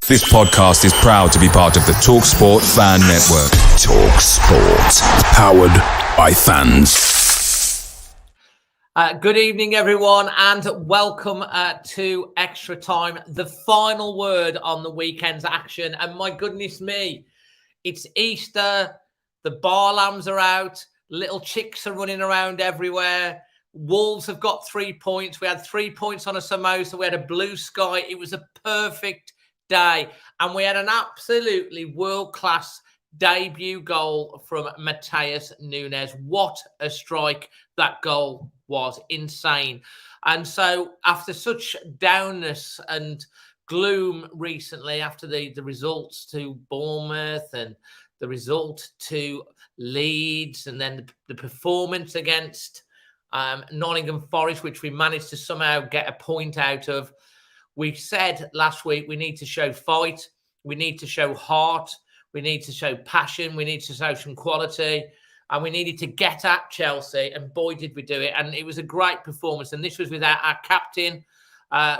This podcast is proud to be part of the TalkSport Fan Network. TalkSport. Powered by fans. Good evening, everyone, and welcome to Extra Time, the final word on the weekend's action. And my goodness me, it's Easter, the bar lambs are out, little chicks are running around everywhere. Wolves have got 3 points. We had 3 points on a samosa. We had a blue sky. It was a perfect day. And we had an absolutely world-class debut goal from Matheus Nunes. What a strike that goal was. Insane. And so after such downness and gloom recently, after the results to Bournemouth and the result to Leeds and then the performance against Nottingham Forest, which we managed to somehow get a point out of, we said last week we need to show fight, we need to show heart, we need to show passion, we need to show some quality, and we needed to get at Chelsea, and boy, did we do it. And it was a great performance, and this was without our captain,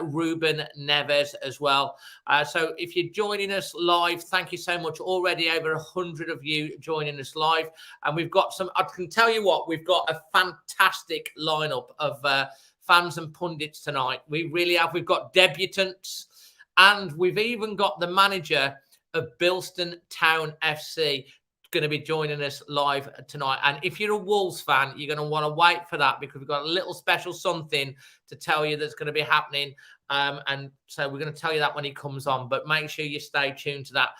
Ruben Neves as well. So if you're joining us live, thank you so much. Already over 100 of you joining us live. And we've got some, I can tell you what, we've got a fantastic lineup of fans and pundits tonight. We really have. We've got debutants, and we've even got the manager of Bilston Town FC going to be joining us live tonight. And if you're a Wolves fan, you're going to want to wait for that, because we've got a little special something to tell you that's going to be happening. And so we're going to tell you that when he comes on, but make sure you stay tuned to that.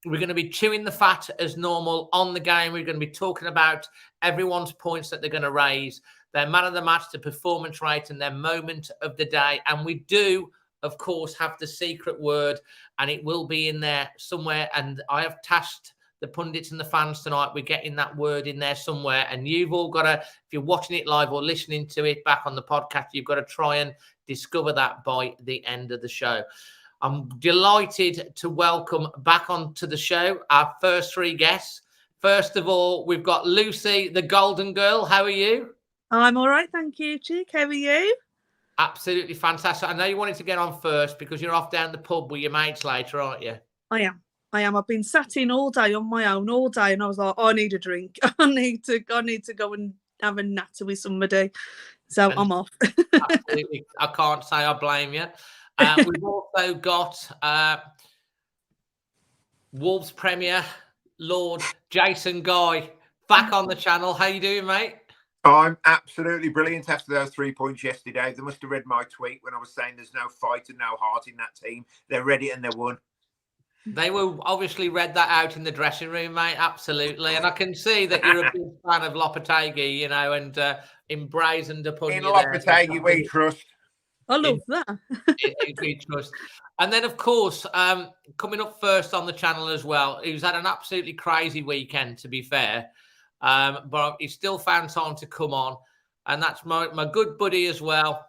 We're going to be chewing the fat as normal on the game. We're going to be talking about everyone's points that they're going to raise, their man of the match, the performance rate, and their moment of the day. And we do, of course, have the secret word, and it will be in there somewhere. And I have tasked the pundits and the fans tonight, we're getting that word in there somewhere. And you've all got to, if you're watching it live or listening to it back on the podcast, you've got to try and discover that by the end of the show. I'm delighted to welcome back onto the show our first three guests. First of all, we've got Lucy, the Golden Girl. How are you? I'm all right, thank you, Chick. How are you? Absolutely fantastic. I know you wanted to get on first because you're off down the pub with your mates later, aren't you? I am. I've been sat in all day on my own all day, and I was like, I need a drink. I need to go and have a natter with somebody. So I'm off. Absolutely. I can't say I blame you. We've also got Wolves Premier Lord Jason Guy back on the channel. How you doing, mate? I'm absolutely brilliant after those 3 points yesterday. They must have read my tweet when I was saying there's no fight and no heart in that team. They're ready and they won. They will obviously read that out in the dressing room, mate. Absolutely. And I can see that you're a big fan of Lopetegui, you know, and embrazened upon you. In Lopetegui, we trust. I love that. We trust. And then, of course, coming up first on the channel as well, he's had an absolutely crazy weekend, to be fair. But he still found time to come on. And that's my good buddy as well.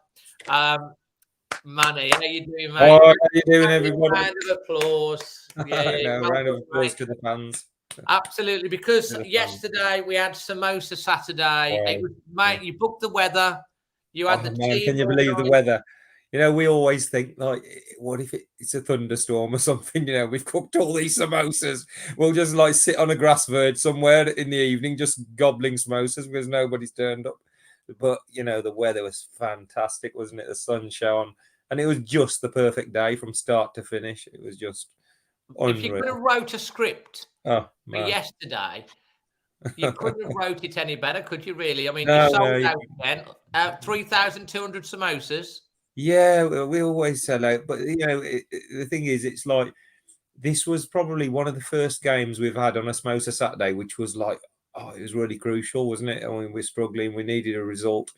Manny, how you doing, mate? Oh, how you doing, everybody? Round of applause. Yeah, round of applause to the fans. Absolutely, because yesterday we had Samosa Saturday. Oh, it was, mate, you booked the weather. You had the team. Can you believe the weather? You know, we always think, like, what if it's a thunderstorm or something? You know, we've cooked all these samosas. We'll just, like, sit on a grass verge somewhere in the evening just gobbling samosas because nobody's turned up. But, you know, the weather was fantastic, wasn't it? The sun shone. And it was just the perfect day from start to finish. It was just unreal. If you could have wrote a script for yesterday, you couldn't have wrote it any better, could you, really? I mean, you sold out again. 3,200 samosas. Yeah, we always sell out. But, you know, the thing is, it's like, this was probably one of the first games we've had on a Samosa Saturday, which was like, it was really crucial, wasn't it? I mean, we're struggling. We needed a result.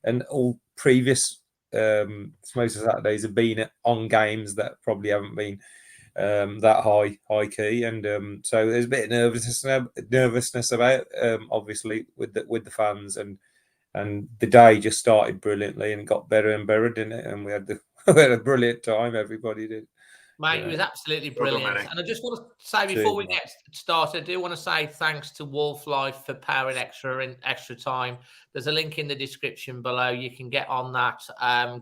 And all previous Samosa Saturdays have been on games that probably haven't been that high key, and so there's a bit of nervousness about obviously with the fans, and the day just started brilliantly and got better and better, didn't it? And we had a brilliant time. Everybody did. Mate, it was absolutely Well done, brilliant. Manny. And I just want to say before we get started, I do want to say thanks to Wolf Life for powering extra time. There's a link in the description below. You can get on that,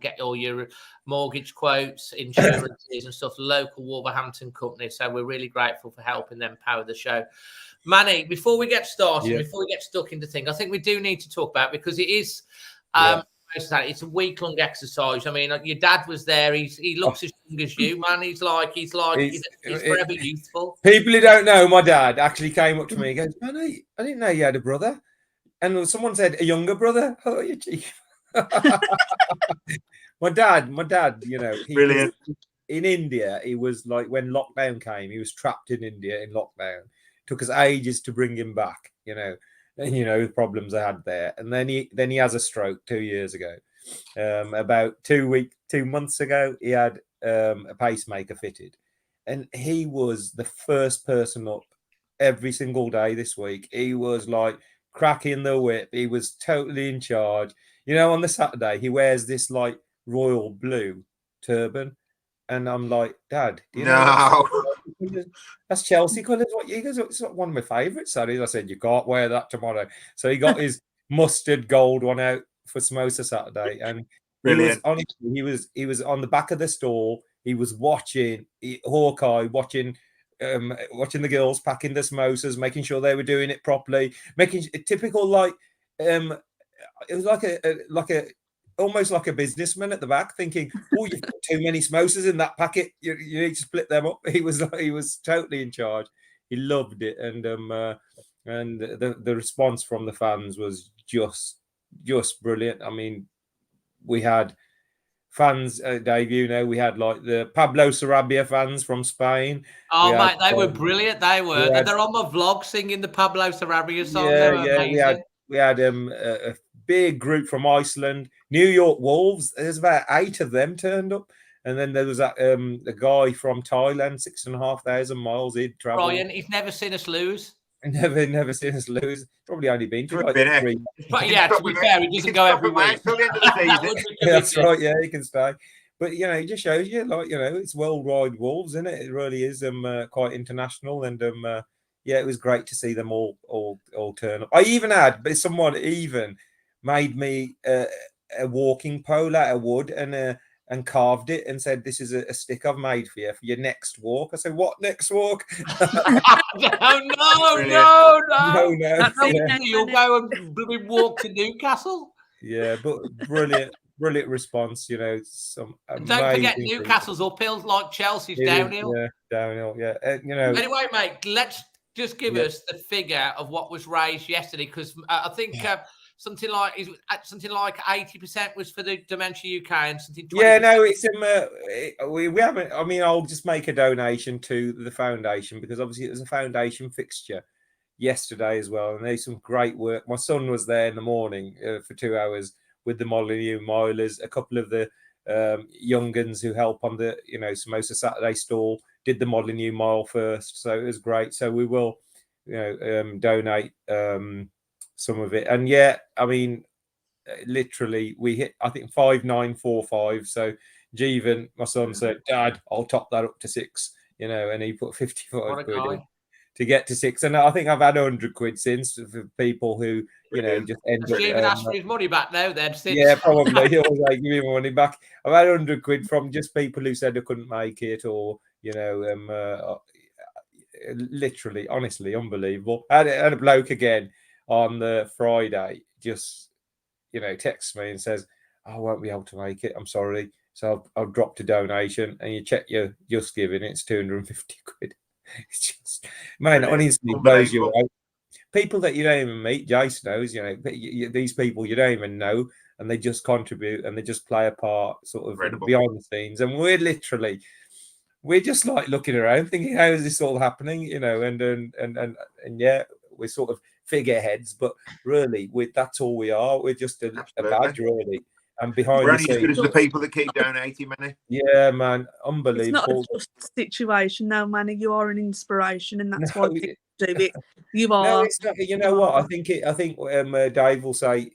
get all your mortgage quotes, insurances and stuff, local Wolverhampton company. So we're really grateful for helping them power the show. Manny, before we get started, before we get stuck into things, I think we do need to talk about, because it is it's a week-long exercise. I mean, your dad was there. He looks as young as you, man. He's forever youthful. People who don't know, my dad actually came up to me and goes, "Man, I didn't know you had a brother." And someone said, "A younger brother." Oh, you cheeky. My dad, you know, Brilliant. In India, he was like, when lockdown came, he was trapped in India in lockdown. It took us ages to bring him back, you know. And, you know, the problems I had there. And then he has a stroke 2 years ago. About 2 months ago, he had a pacemaker fitted. And he was the first person up every single day this week. He was like cracking the whip. He was totally in charge. You know, on the Saturday, he wears this like royal blue turban. And I'm like, "Dad, do you know that's Chelsea colours?" He goes, "It's one of my favourites, Saturdays." I said, "You can't wear that tomorrow." So he got his mustard gold one out for Samosa Saturday, and he was on the back of the stall. He was watching Hawkeye, watching the girls packing the samosas, making sure they were doing it properly, making a typical like it was like a almost like a businessman at the back, thinking, "Oh, you've got too many samosas in that packet. You need to split them up." He was totally in charge. He loved it, and the response from the fans was just brilliant. I mean, we had fans, Dave. You know, we had like the Pablo Sarabia fans from Spain. Oh, mate, they were brilliant. They were. They're on my vlog singing the Pablo Sarabia song. Yeah. We had a big group from Iceland, New York Wolves. There's about 8 of them turned up, and then there was that a guy from Thailand, 6,500 miles he'd travelled. Brian, he's never seen us lose. Never seen us lose. Probably only been to like 3. But yeah, to be fair, he doesn't go every week. Till the end of the season. That's right. Yeah, he can stay. But you know, it just shows you, like, you know, it's worldwide Wolves, isn't it? It really is quite international, and yeah, it was great to see them all turn up. I even had, but someone even made me a walking pole out of wood and carved it and said, "This is a stick I've made for you for your next walk." I said, "What next walk?" No. You'll go and walk to Newcastle. Yeah, but brilliant response. You know, some don't forget Newcastle's uphill like Chelsea's downhill. Yeah, downhill. Yeah, you know. Anyway, mate, let's just give us the figure of what was raised yesterday, because I think something like 80% was for the Dementia UK, and something 20%. Yeah, no, it's we haven't. I mean, I'll just make a donation to the foundation, because obviously it was a foundation fixture yesterday as well, and there's some great work. My son was there in the morning for 2 hours with the Molyneux Milers. A couple of the young uns who help on the Samosa Saturday stall did the Molyneux Mile first, so it was great. So we will donate some of it. And yeah, I mean, literally we hit, I think, 5945. So Jeevan, my son, said, "Dad, I'll top that up to 6," and he put 55 quid in to get to 6. And I think I've had 100 quid since for people who just end up. Jeevan asked for his money back now then. Since. Yeah, probably. He was like, "Give me my money back." I've had 100 quid from just people who said I couldn't make it, or literally, honestly, unbelievable. I had a bloke again on the Friday just texts me and says, "I won't be able to make it, I'm sorry." So I'll drop to donation, and you check your Just Giving, it's 250 quid. It's just, man, honestly blows you away. People that you don't even meet, Jace knows, these people you don't even know, and they just contribute and they just play a part sort of incredible behind the scenes. And we're just like looking around thinking, how is this all happening? And yeah, we're sort of figureheads, but really that's all we are. We're just a badge, really. And behind the scenes, as good as the people that keep donating, Manny. Yeah, man, unbelievable. It's not a just situation now, Manny. You are an inspiration, and that's why people do it. You are. No, it's not. You know what? I think Dave will say,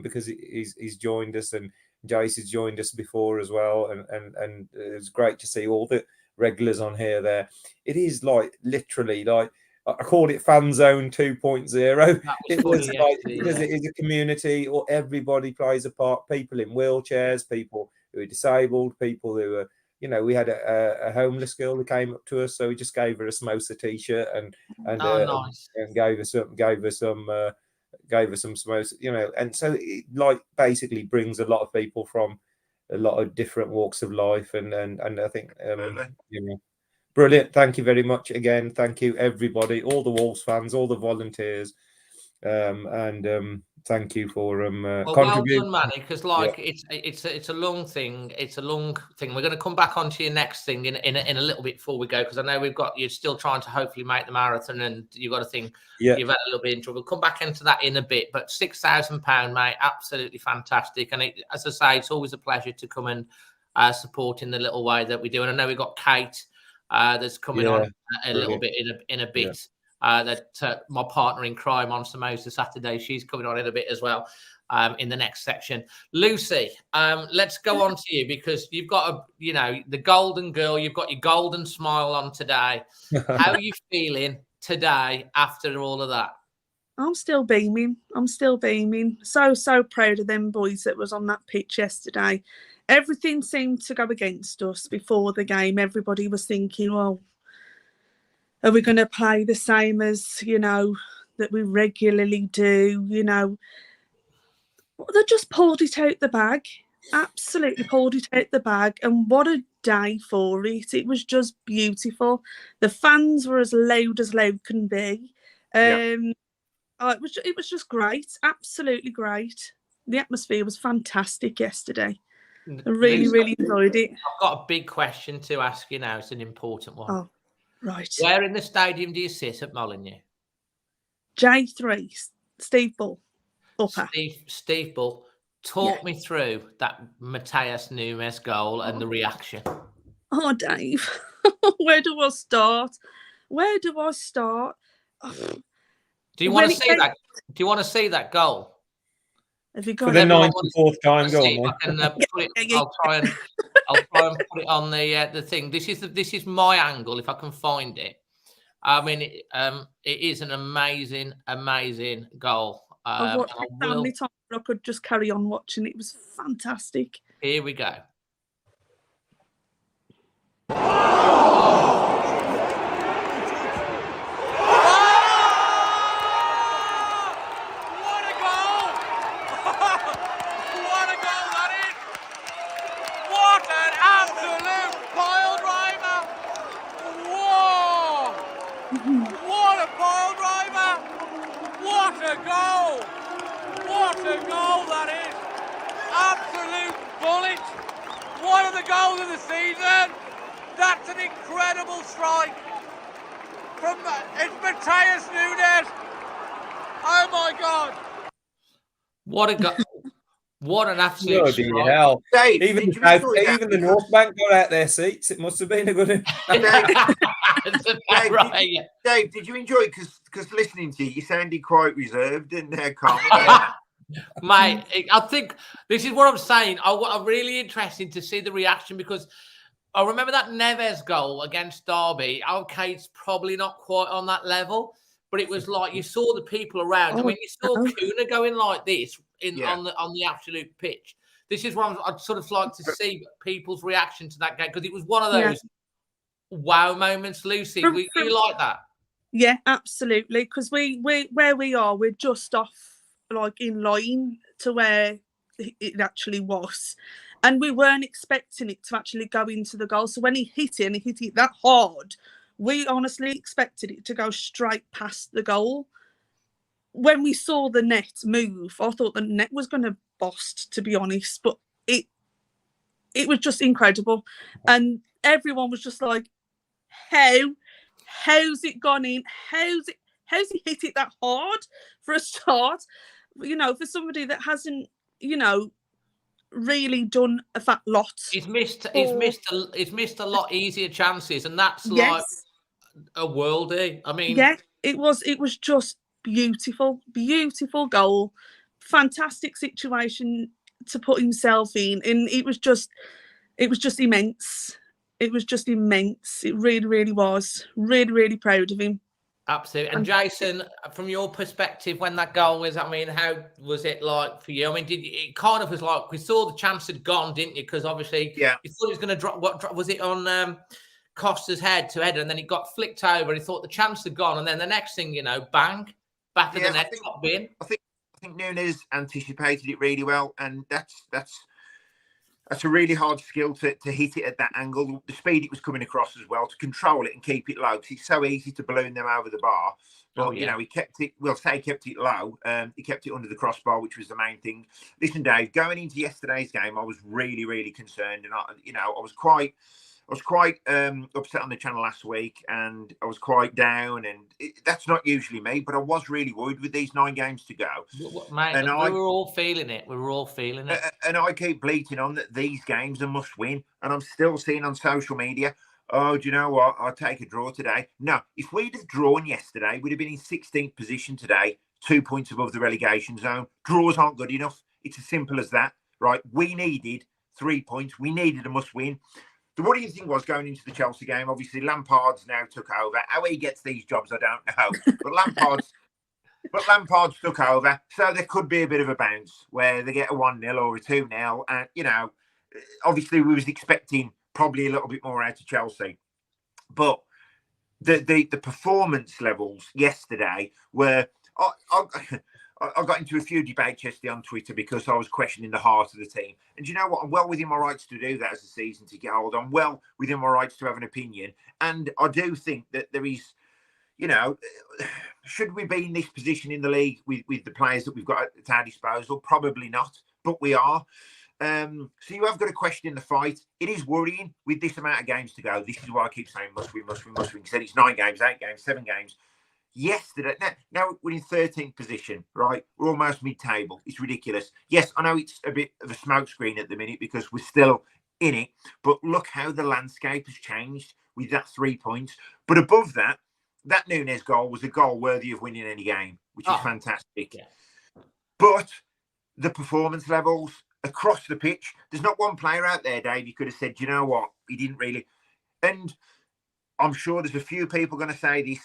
because he's joined us, and Jace has joined us before as well, and it was great to see all the regulars on here there. It is like literally like I called it Fan Zone 2.0. It was like because it is a community, or everybody plays a part. People in wheelchairs, people who are disabled, people who are, you know, we had a homeless girl who came up to us, so we just gave her a Samosa t-shirt and nice. and gave her some samosa, you know, and so it like basically brings a lot of people from a lot of different walks of life, and I think you know, brilliant. Thank you very much again. Thank you everybody, all the Wolves fans, all the volunteers, and thank you for contributing. Well done, Manny, because like it's a long thing. It's a long thing. We're going to come back onto your next thing in a little bit before we go, because I know you're still trying to hopefully make the marathon, and you've got to think you've had a little bit of trouble. We'll come back into that in a bit, but £6,000, mate, absolutely fantastic. And as I say, it's always a pleasure to come and support in the little way that we do. And I know we've got Kate that's coming on a little bit in a bit. That my partner in crime on Samosa Saturday, she's coming on in a bit as well in the next section. Lucy, let's go on to you, because you've got the golden girl, you've got your golden smile on today. How are you feeling today after all of that? I'm still beaming. So proud of them boys that was on that pitch yesterday. Everything seemed to go against us before the game. Everybody was thinking, well, are we going to play the same as, that we regularly do? They just pulled it out the bag. Absolutely pulled it out the bag. And what a day for it. It was just beautiful. The fans were as loud can be. It was just great. Absolutely great. The atmosphere was fantastic yesterday. I really enjoyed it. I've got a big question to ask you now. It's an important one. Oh. Right. Where in the stadium do you sit at Molineux? J3, Steve Bull. Upper. Steve Bull. Talk me through that Mateus Nunes goal and the reaction. Oh, Dave. Where do I start? Do you want to see that? Do you want to see that goal? Have you got for the 94th time goal? I'll try and put it on the thing. This is my angle, if I can find it. I mean, it is an amazing goal. I watched it so many times, I could just carry on watching. It was fantastic. Here we go. What a goal that is! Absolute bullet! One of the goals of the season! That's an incredible strike from it's Mateus Nunes. Oh my God! What a goal! What an absolute strike! Hell. Dave, even the North Bank got out their seats. It must have been a good. Dave, did you enjoy it? Because listening to you sounded quite reserved, didn't you, mate? I think this is what I'm saying. I'm really interested to see the reaction, because I remember that Neves goal against Derby. Okay, it's probably not quite on that level, but it was like you saw the people around. I mean, you saw Kuna going like this on the absolute pitch. This is what I'd sort of like to see people's reaction to that game, because it was one of those wow moments. Lucy, you like that? Yeah, absolutely. Because where we are, we're just off, like in line to where it actually was, and we weren't expecting it to actually go into the goal. So when he hit it, and he hit it that hard, we honestly expected it to go straight past the goal. When we saw the net move, I thought the net was going to burst, to be honest. But it was just incredible, and everyone was just like, how's it gone in? How's he hit it that hard for a start? For somebody that hasn't, really done a fat lot. He's missed a lot easier chances, and that's like a worldie. I mean, it was just beautiful goal, fantastic situation to put himself in, and it was just immense. It was just immense. It really, really was. Really, really proud of him. Absolutely. And Jason, from your perspective, when that goal was, I mean, how was it like for you? I mean, it kind of was like we saw the chance had gone, didn't you? Because obviously, you thought it was going to drop. What was it on Costa's head to header, and then it got flicked over, and he thought the chance had gone, and then the next thing you know, bang, back of the net, top bin. I think Nunes anticipated it really well, and that's a really hard skill to hit it at that angle. The speed it was coming across as well, to control it and keep it low. It's so easy to balloon them over the bar. But, you know, he kept it, he kept it low. He kept it under the crossbar, which was the main thing. Listen, Dave, going into yesterday's game, I was really, really concerned. And, I was quite upset on the channel last week, and I was quite down, and that's not usually me, but I was really worried with these 9 games to go. Mate, and we were all feeling it. We were all feeling it. And I keep bleating on that these games are must win, and I'm still seeing on social media, oh, do you know what? I'll take a draw today. No, if we'd have drawn yesterday, we'd have been in 16th position today, 2 points above the relegation zone. Draws aren't good enough. It's as simple as that, right? We needed 3 points. We needed a must win. The worrying thing was going into the Chelsea game, obviously Lampard's now took over. How he gets these jobs, I don't know. But Lampard's took over. So there could be a bit of a bounce where they get a 1-0 or a 2-0. And, you know, obviously we was expecting probably a little bit more out of Chelsea. But the performance levels yesterday were... I got into a few debates yesterday on Twitter because I was questioning the heart of the team. And you know what? I'm well within my rights to do that as a season ticket holder. I'm well within my rights to have an opinion. And I do think that there is, you know, should we be in this position in the league with the players that we've got at our disposal? Probably not, but we are. So you have got to question the fight. It is worrying with this amount of games to go. This is why I keep saying must win, must win, must win. He said it's 9 games, 8 games, 7 games. Yesterday, now we're in 13th position, right? We're almost mid-table. It's ridiculous. Yes, I know it's a bit of a smokescreen at the minute because we're still in it, but look how the landscape has changed with that 3 points. But above that, that Nunes goal was a goal worthy of winning any game, which is fantastic. Yeah. But the performance levels across the pitch, there's not one player out there, Dave, you could have said, you know what, he didn't really. And I'm sure there's a few people going to say this.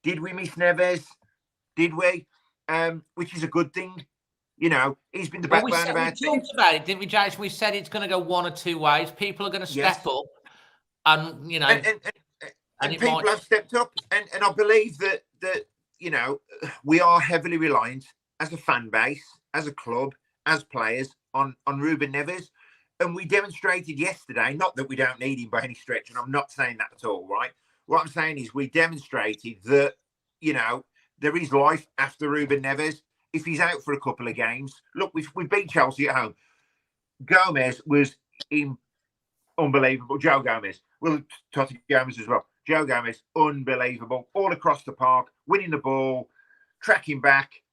Did we miss Neves? Did we? Which is a good thing. You know, he's been the backbone of our team. We talked about it, didn't we, Jason? We said it's going to go one or two ways. People are going to step up, and you know, and people have stepped up, and I believe that you know, we are heavily reliant as a fan base, as a club, as players on Ruben Neves, and we demonstrated yesterday. Not that we don't need him by any stretch, and I'm not saying that at all, right? What I'm saying is we demonstrated that, you know, there is life after Ruben Neves. If he's out for a couple of games, look, we beat Chelsea at home. Gomez was unbelievable. Joe Gomez. Well, Totti Gomez as well. Joe Gomez, unbelievable. All across the park, winning the ball, tracking back,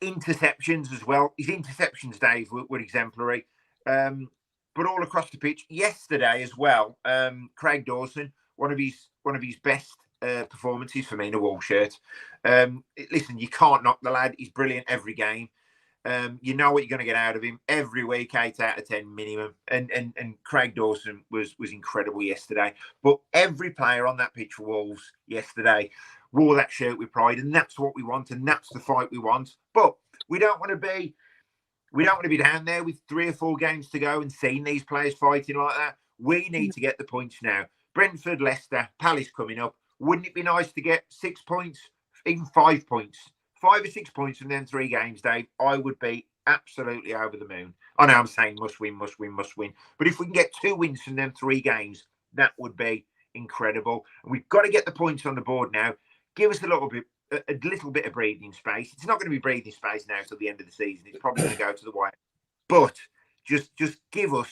interceptions as well. His interceptions, Dave, were exemplary. But all across the pitch. Yesterday as well, Craig Dawson, one of his best performances for me in a Wall shirt. Listen, you can't knock the lad. He's brilliant every game. You know what you're going to get out of him every week, 8 out of 10 minimum. And Craig Dawson was incredible yesterday. But every player on that pitch for Wolves yesterday wore that shirt with pride, and that's what we want, and that's the fight we want. But we don't want to be down there with 3 or 4 games to go and seeing these players fighting like that. We need to get the points now. Brentford, Leicester, Palace coming up. Wouldn't it be nice to get 6 points, even 5 points? 5 or 6 points from them 3 games, Dave. I would be absolutely over the moon. I know I'm saying must win, must win, must win. But if we can get 2 wins from them 3 games, that would be incredible. And we've got to get the points on the board now. Give us a little bit of breathing space. It's not going to be breathing space now till the end of the season. It's probably going to go to the wire. But just give us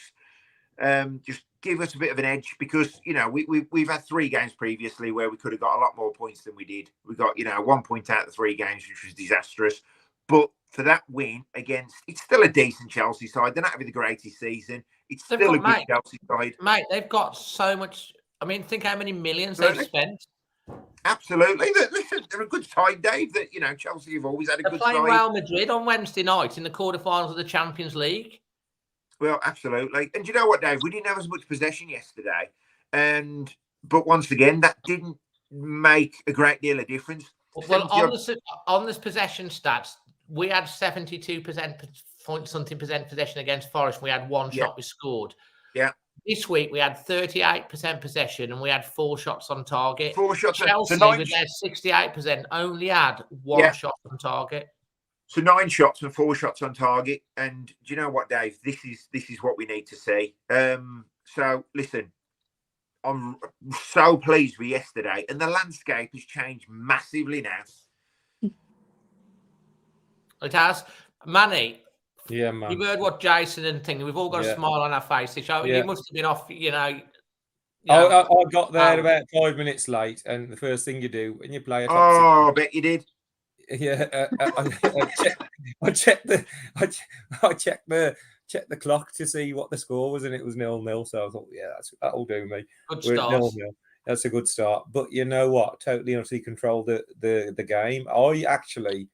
a bit of an edge, because you know we've had 3 games previously where we could have got a lot more points than we did. We got 1 point out of 3 games, which was disastrous. But for that win against, it's still a decent Chelsea side. They're not having the greatest season. It's still a good Chelsea side. Mate, they've got so much. I mean, think how many millions they've spent. Absolutely. Listen, they're a good side, Dave. That Chelsea have always had a good side. They're playing Real Madrid on Wednesday night in the quarterfinals of the Champions League. Well, absolutely. And you know what, Dave? We didn't have as much possession yesterday. But once again, that didn't make a great deal of difference. Well, on this possession stats, we had 72% something percent possession against Forest. We had one shot we scored. Yeah. This week we had 38% possession and we had 4 shots on target. 4 shots. Chelsea, with their 68%, only had 1 shot on target. So 9 shots and 4 shots on target. And do you know what, Dave? This is what we need to see. So listen, I'm so pleased with yesterday, and the landscape has changed massively now. It has. Manny, yeah, man. You've heard what Jason and thing. We've all got a smile on our faces. So you must have been off, I got there about 5 minutes late, and the first thing you do when you play a I bet you did. Yeah, I checked the clock to see what the score was, and it was 0-0. So I thought, that'll do me. Good start. 0-0. That's a good start. But you know what? Totally honestly controlled the game. I actually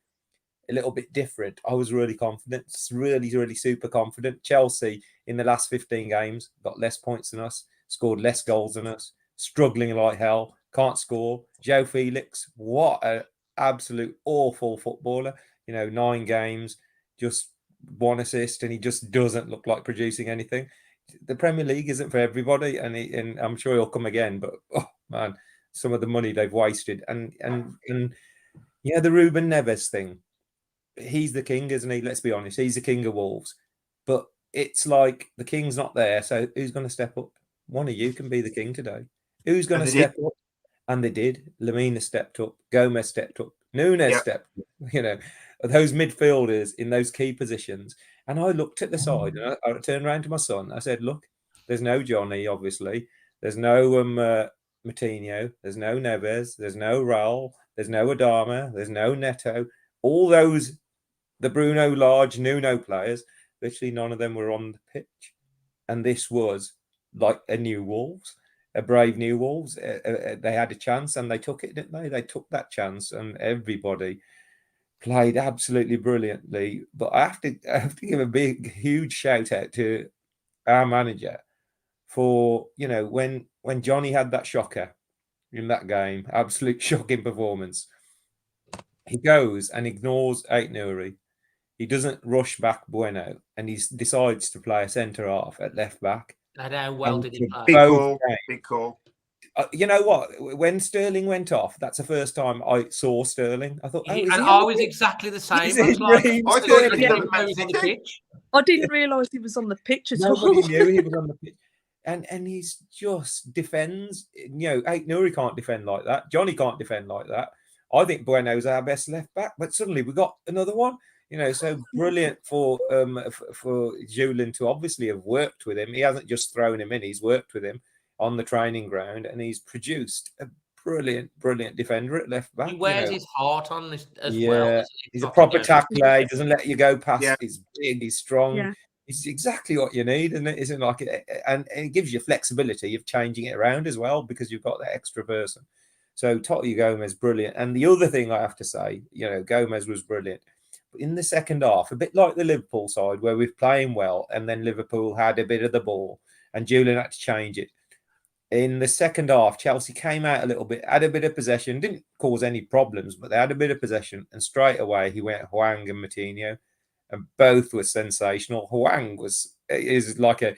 a little bit different. I was really confident, really, really super confident. Chelsea in the last 15 games got less points than us, scored less goals than us, struggling like hell, can't score. Joe Felix, what an absolute awful footballer. 9 games, just 1 assist, and he just doesn't look like producing anything. The Premier League isn't for everybody, and I'm sure he'll come again. But oh man, some of the money they've wasted, and the Ruben Neves thing. He's the king, isn't he? Let's be honest. He's the king of Wolves. But it's like the king's not there. So who's going to step up? One of you can be the king today. Who's going to step up? And they did. Lamina stepped up. Gomez stepped up. Nunes stepped up. Those midfielders in those key positions. And I looked at the side and I turned around to my son. I said, look, there's no Johnny, obviously. There's no Moutinho. There's no Neves. There's no Raul. There's no Adama. There's no Neto. All those, the Bruno Lage, Nuno players, literally none of them were on the pitch. And this was like a new Wolves, a brave new Wolves. They had a chance and they took it, didn't they? They took that chance and everybody played absolutely brilliantly. But I have to give a huge shout out to our manager for, when Johnny had that shocker in that game, absolute shocking performance. He goes and ignores Ait-Nouri. He doesn't rush back Bueno, and he decides to play a centre half at left back. And how well did he play? Big call. You know what? When Sterling went off, that's the first time I saw Sterling. I thought, I was exactly the same. I didn't realise he was on the pitch at all. Nobody knew he was on the pitch. And he's just defends. Ait-Nouri can't defend like that. Johnny can't defend like that. I think Bueno's our best left back, but suddenly we got another one. So brilliant for Julian to obviously have worked with him. He hasn't just thrown him in; he's worked with him on the training ground, and he's produced a brilliant defender at left back. He wears his heart on this as well. He's a proper tackler. He doesn't let you go past. Yeah. He's big. He's strong. Yeah. It's exactly what you need, and it isn't like it. And it gives you flexibility of changing it around as well because you've got that extra person. So Totti Gomez, brilliant. And the other thing I have to say, Gomez was brilliant. But in the second half, a bit like the Liverpool side, where we're playing well, and then Liverpool had a bit of the ball, and Julian had to change it. In the second half, Chelsea came out a little bit, had a bit of possession, didn't cause any problems, but they had a bit of possession, and straight away he went Hwang and Moutinho, and both were sensational. Hwang is like a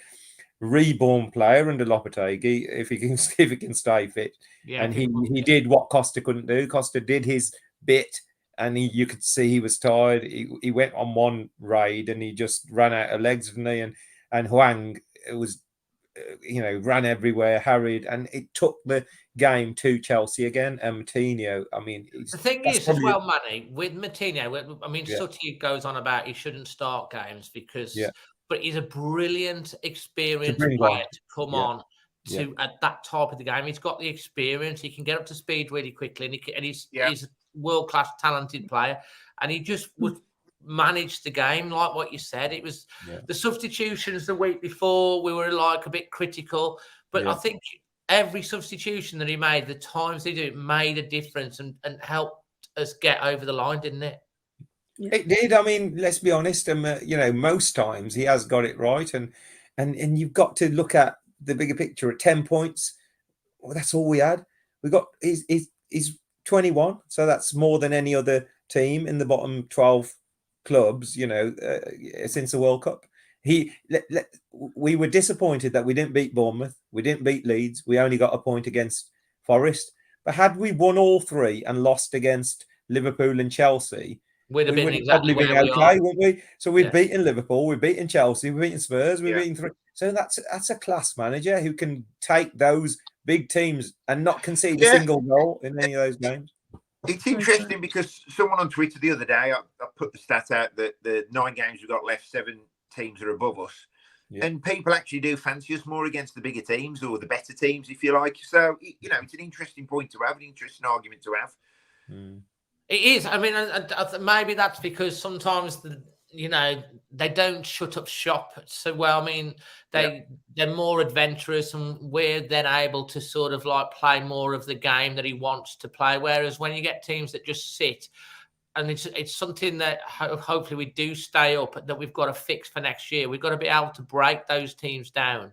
reborn player under Lopetegui if he can stay fit. Yeah, and he did what Costa couldn't do. Costa did his bit, and you could see he was tired. He went on one raid and he just ran out of legs, didn't he? And Hwang was, ran everywhere, harried, and it took the game to Chelsea again. And Moutinho, the thing is as well, Manny, with Moutinho, Sutty goes on about he shouldn't start games because. Yeah. But he's a brilliant, experienced player to come on to at that type of the game. He's got the experience. He can get up to speed really quickly, and he's a world-class, talented player. And he just would manage the game, like what you said. It was the substitutions the week before. We were like a bit critical, but I think every substitution that he made, the times they do it, made a difference and helped us get over the line, didn't it? It did. Let's be honest. Most times he has got it right, and you've got to look at the bigger picture. At 10 points, well, that's all we had. We got he's 21, so that's more than any other team in the bottom 12 clubs, since the World Cup. We were disappointed that we didn't beat Bournemouth, we didn't beat Leeds, we only got a point against Forest. But had we won all three and lost against Liverpool and Chelsea, We'd have we been would have exactly probably been where we okay, are. wouldn't we? So we've Yeah. beaten Liverpool, we've beaten Chelsea, we've beaten Spurs, we've Yeah. beaten three. So that's a class manager who can take those big teams and not concede a single goal in any of those games. It's interesting because someone on Twitter the other day, I put the stat out that the 9 games we've got left, 7 teams are above us. Yeah. And people actually do fancy us more against the bigger teams or the better teams, if you like. So, it's an interesting point to have, an interesting argument to have. It is. I mean, maybe that's because sometimes, they don't shut up shop so well. I mean, they're more adventurous, and we're then able to sort of like play more of the game that he wants to play. Whereas when you get teams that just sit, and it's something that hopefully we do stay up, that we've got to fix for next year. We've got to be able to break those teams down,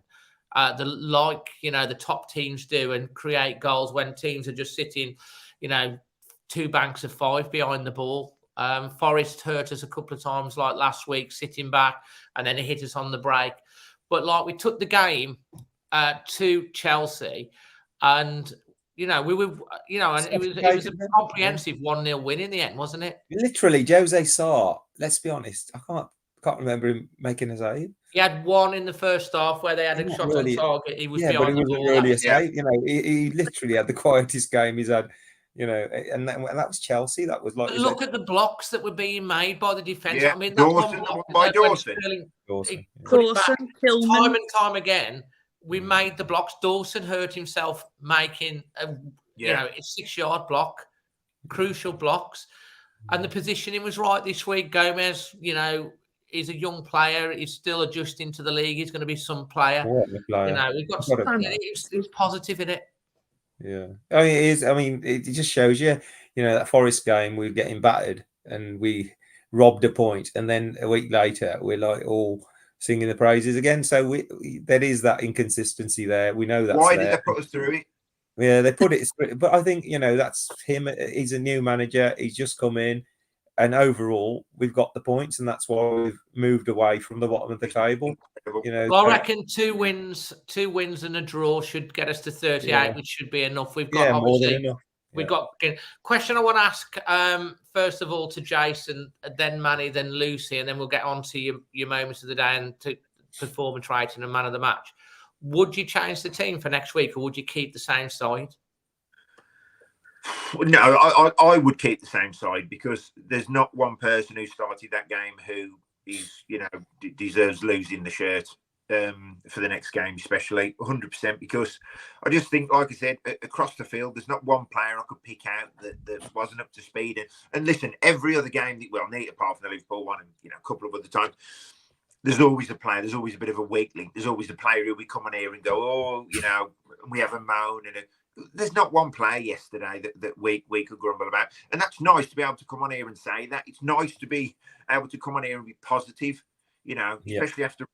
the top teams do, and create goals when teams are just sitting, 2 banks of 5 behind the ball. Forest hurt us a couple of times, like last week, sitting back, and then it hit us on the break. But like we took the game to Chelsea, and we were, and it was a comprehensive 1-0 win in the end, wasn't it? Literally, Jose Sarr. Let's be honest, I can't remember him making a save. He had one in the first half where they had a shot on target. He was behind the ball. Really a save. He literally had the quietest game he's had. And that was Chelsea. That was like. Look at the blocks that were being made by the defence. Yeah. I mean, Dawson, Dawson. Tillman. Time and time again, we made the blocks. Dawson hurt himself making a 6-yard block, crucial blocks, and the positioning was right this week. Gomez, he's a young player. He's still adjusting to the league. He's going to be some player. We've got it's positive in it. Yeah, I mean, it is. I mean, it just shows you, that Forest game, we were getting battered and we robbed a point, and then a week later we're like all singing the praises again. So there is that inconsistency there. We know that. Why did they put us through it? Yeah, they put it. But I think that's him. He's a new manager. He's just come in, and overall we've got the points, and that's why we've moved away from the bottom of the table. I reckon 2 wins and a draw should get us to 38, which should be enough. We've got more than enough. We've got question I want to ask first of all to Jason, then Manny, then Lucy, and then we'll get on to your moments of the day and to performance rating and man of the match. Would you change the team for next week, or would you keep the same side? No, I would keep the same side, because there's not one person who started that game who is, deserves losing the shirt for the next game, especially 100%, because I just think, like I said, across the field, there's not one player I could pick out that wasn't up to speed. And listen, every other game apart from the Liverpool one and a couple of other times, there's always a player, there's always a bit of a weak link. There's always a player who we come on here and go, we have a moan and there's not one player yesterday that we could grumble about. And that's nice to be able to come on here and say that. It's nice to be able to come on here and be positive, especially after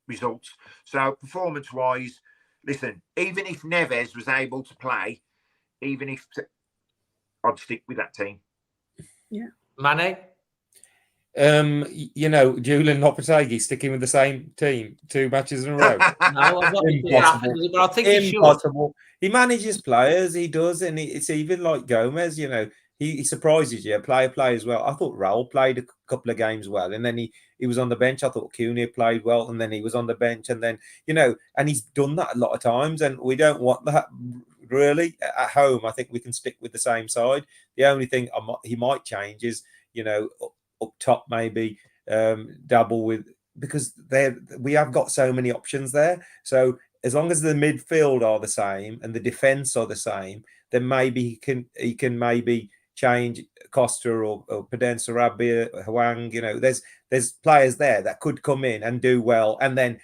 results. So performance-wise, listen, even if Neves was able to play, I'd stick with that team. Yeah. Mane? Julian Lopetegui sticking with the same team 2 matches in a row. No, impossible. But I think impossible. He manages players, he does, and it's even like Gomez. He surprises you. Player as well. I thought Raul played a couple of games well, and then he was on the bench. I thought Cunha played well, and then he was on the bench, and then and he's done that a lot of times, and we don't want that really at home. I think we can stick with the same side. The only thing he might change is up top, maybe double with, because we have got so many options there. So as long as the midfield are the same and the defense are the same, then maybe he can maybe change Costa or Pedence or Rabia, Hwang. There's players there that could come in and do well, and then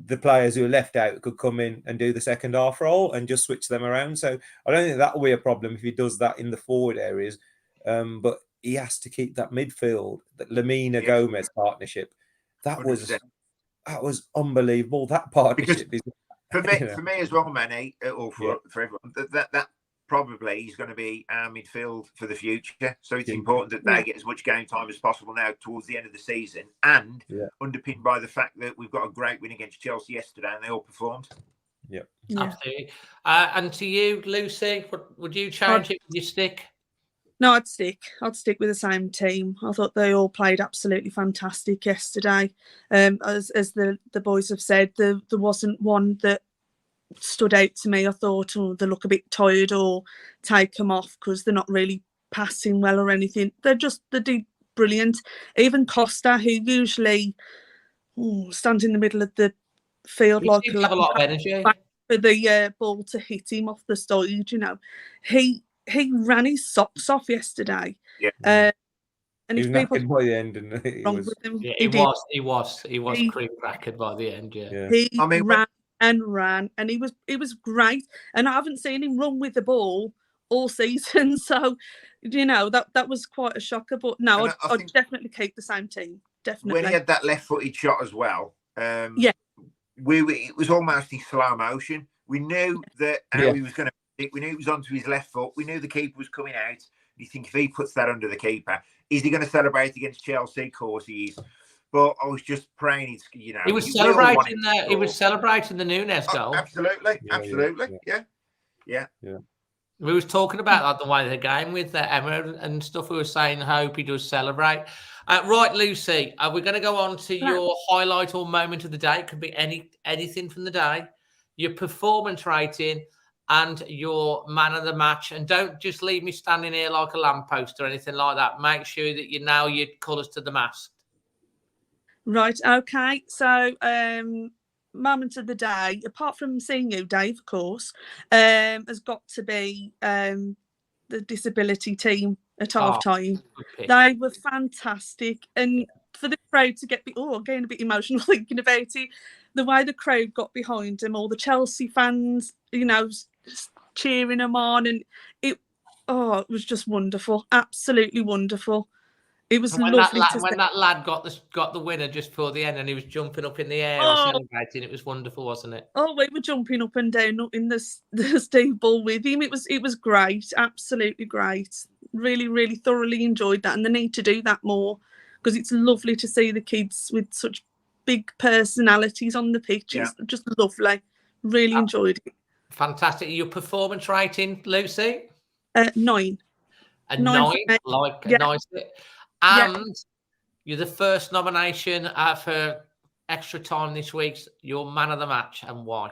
the players who are left out could come in and do the second half role and just switch them around. So I don't think that will be a problem if he does that in the forward areas. But he has to keep that midfield, that Lamina Gomez partnership. That was unbelievable. That partnership is For me, You know. for me as well, Manny, or for everyone, that probably is going to be our midfield for the future. So it's important that they get as much game time as possible now towards the end of the season, and underpinned by the fact that we've got a great win against Chelsea yesterday, and they all performed. Yeah. Absolutely. And to you, Lucy, would you change it? Would you stick? No, I'd stick. I'd stick with the same team. I thought they all played absolutely fantastic yesterday. As the boys have said, there wasn't one that stood out to me. I thought, they look a bit tired, or take them off because they're not really passing well or anything. They did brilliant. Even Costa, who usually stands in the middle of the field He like seems to have a lot of energy for the ball to hit him off the side. He ran his socks off yesterday. Yeah. And He if was people knackered by the end, and he wrong was. with him, Yeah, he was cream crackered by the end. Yeah. He ran and ran, and he was great. And I haven't seen him run with the ball all season, so that was quite a shocker. But no, I'd definitely keep the same team. Definitely. When he had that left-footed shot as well, it was almost in slow motion. We knew that how he was going to. We knew it was onto his left foot. We knew the keeper was coming out. You think if he puts that under the keeper, is he going to celebrate against Chelsea? Of course he is. But I was just praying. He was celebrating the. He was celebrating the Nunes goal. Absolutely. Yeah. We was talking about that the way of the game with Emma and stuff. We were saying, I hope he does celebrate. Right, Lucy, we're going to go on to your highlight or moment of the day. It could be anything from the day. Your performance rating and your man of the match. And don't just leave me standing here like a lamppost or anything like that. Make sure that you nail your colours to the mast. Right, okay. So, moment of the day, apart from seeing you, Dave, of course, has got to be the disability team at half time. They were fantastic. And for the crowd to I'm getting a bit emotional thinking about it. The way the crowd got behind them, all the Chelsea fans, cheering them on, and it was just wonderful, absolutely wonderful. It was lovely when that lad got the winner just before the end, and he was jumping up in the air and celebrating. It was wonderful, wasn't it? Oh, we were jumping up and down in the Steve Ball with him. It was great, absolutely great. Really, really thoroughly enjoyed that, and they need to do that more because it's lovely to see the kids with such big personalities on the pitch. It's just lovely. Really enjoyed it. Fantastic. Your performance rating, Lucy? 9. A 9, like a nice bit. And you're the first nomination for extra time this week. Your man of the match, and why?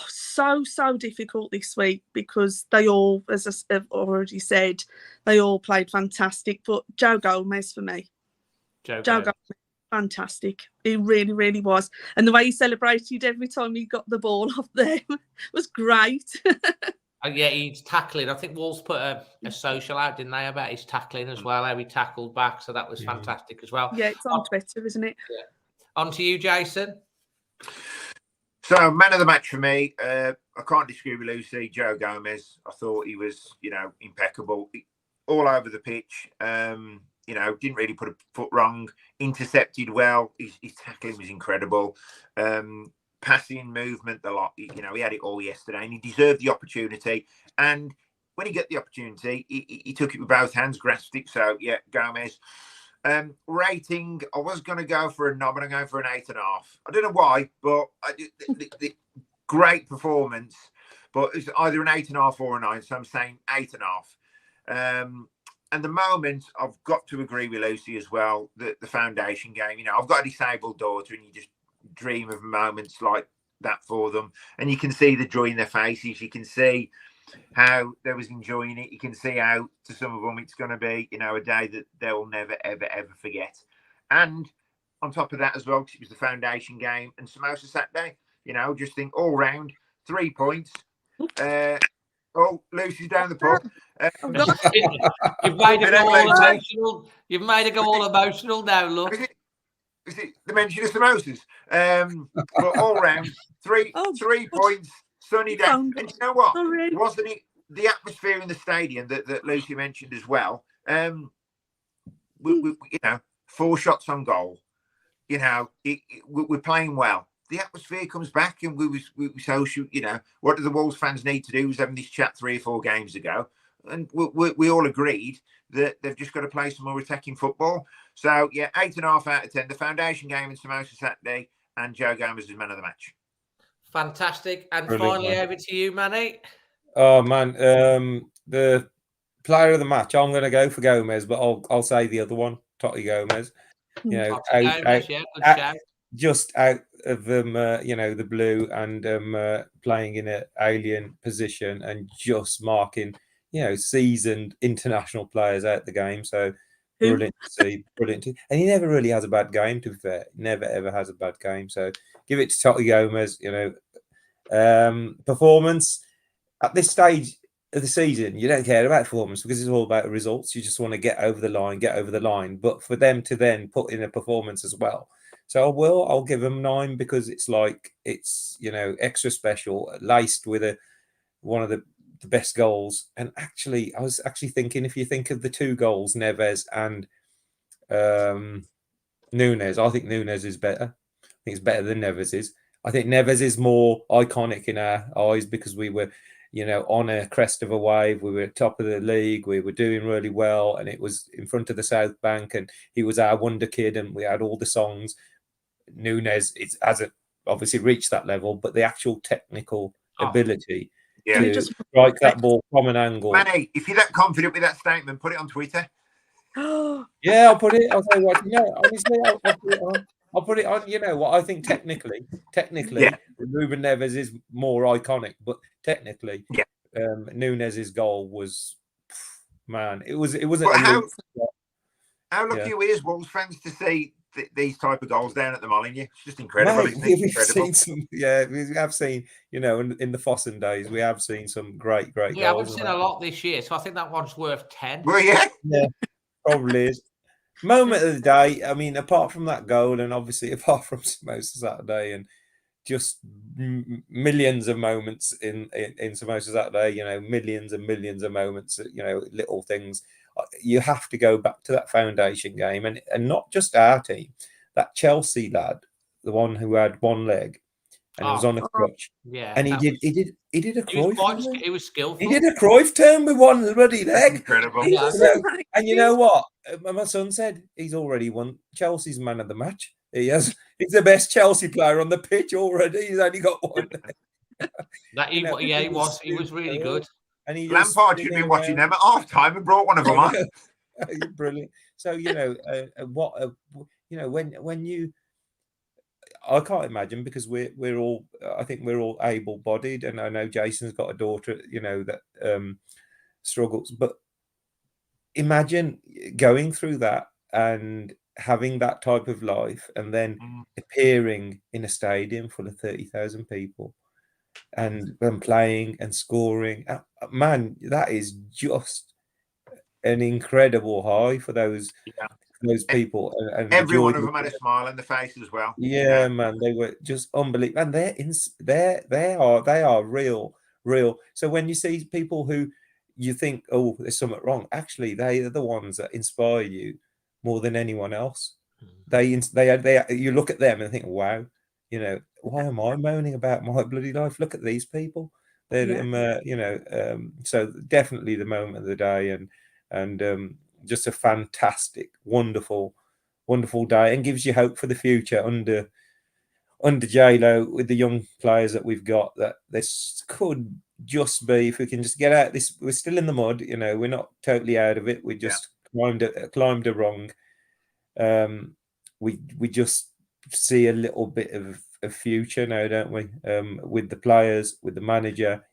So difficult this week because they all, as I've already said, they all played fantastic. But Joe Gomez for me. Joe Gomez, fantastic. He really, really was. And the way he celebrated every time he got the ball off them was great. He's tackling. I think Wolves put a social out, didn't they, about his tackling as well, how he tackled back. So that was fantastic as well. Yeah, it's on Twitter, isn't it? Yeah. On to you, Jason. So, man of the match for me, I can't disagree with Lucy. Joe Gomez, I thought he was, impeccable. All over the pitch. Didn't really put a foot wrong. Intercepted well. His tackling was incredible. Passing, movement, a lot. He had it all yesterday, and he deserved the opportunity. And when he got the opportunity, he took it with both hands, grasped it. So, Gomez. Rating, I was going to go for a 9, but I'm going for an 8.5. I don't know why, but the great performance. But it's either an 8.5 or a 9, so I'm saying 8.5. And the moment, I've got to agree with Lucy as well, the foundation game. I've got a disabled daughter, and you just dream of moments like that for them. And you can see the joy in their faces. You can see how they was enjoying it. You can see how, to some of them, it's going to be, a day that they'll never, ever, ever forget. And on top of that as well, because it was the foundation game and Samosa Saturday, just think all round, 3 points. Lucy's down the pub. You've made it go all emotional. You've made it go all emotional now, look. Is it the mention of samosas? But all round, 3 points, sunny day. And you know what? Wasn't it the atmosphere in the stadium that Lucy mentioned as well? We 4 shots on goal. We're playing well. the atmosphere comes back, and we social. What do the Wolves fans need to do? Was having this chat 3 or 4 games ago, and we all agreed that they've just got to play some more attacking football. So yeah, 8.5 out of 10. The foundation game in Samosa Saturday, and Joe Gomez is man of the match. Fantastic. And Brilliant, finally, man. over to you, Manny. Oh man, the player of the match. I'm going to go for Gomez, but I'll say the other one, Totti Gomez. Gomez, yeah, good shout. Just out of the blue, and playing in an alien position, and just marking, seasoned international players out the game. So brilliant to see, brilliant. And he never really has a bad game, to be fair. Never ever has a bad game. So give it to Totti Gomez. Performance at this stage of the season, you don't care about performance because it's all about results. You just want to get over the line. But for them to then put in a performance as well. So I'll give them 9 because it's extra special, laced with one of the best goals. And actually, I was thinking, if you think of the 2 goals, Neves and Nunes, I think Nunes is better. I think it's better than Neves is. I think Neves is more iconic in our eyes because we were, on a crest of a wave. We were top of the league. We were doing really well, and it was in front of the South Bank, and he was our wonder kid, and we had all the songs. Nunes hasn't obviously reached that level, but the actual technical ability to strike that ball from an angle. Manny, if you're that confident with that statement, put it on Twitter. Yeah, I'll put it. I'll say what. Honestly, I'll put it on. I'll put it on. You know what? I think technically, Ruben Neves is more iconic, but technically, Nunes's goal was, man, it wasn't. How lucky are we as Wolves fans to see these type of goals down at the Molineux? It's just incredible. We've seen some, we have seen, in the Fossen days, we have seen some great goals. Yeah, I've seen a lot this year, so I think that one's worth 10. Well, yeah, probably is. Moment of the day. I mean, apart from that goal, and obviously apart from Samosa Saturday, and just millions of moments in Samosa Saturday, millions and millions of moments, little things. You have to go back to that foundation game, and not just our team, that Chelsea lad, the one who had one leg and was on a crutch. Yeah, and he did a Cruyff. He was skillful. He did a Cruyff turn with one bloody leg. Incredible. And you know what? My son said he's already won Chelsea's man of the match. He's the best Chelsea player on the pitch already. He's only got one leg. He was really good. And Lampard should have been watching them at half time and brought one of them on. Brilliant. So when you, I can't imagine, because we're all, I think we're all able-bodied, and I know Jason's got a daughter, that struggles. But imagine going through that and having that type of life, and then appearing in a stadium full of 30,000 people. And playing and scoring, man, that is just an incredible high for those people. And every one of them had a smile on the face as well. Yeah, man, they were just unbelievable, and they are real. So when you see people who you think, oh, there's something wrong, actually, they are the ones that inspire you more than anyone else. They you look at them and think, wow. Why am I moaning about my bloody life? Look at these people. They're, so definitely the moment of the day, and just a fantastic, wonderful day, and gives you hope for the future under J-Lo, with the young players that we've got, that this could just be, if we can just get out this, we're still in the mud, we're not totally out of it. We just climbed a rung. We just see a little bit of a future now, don't we? With the players, with the manager,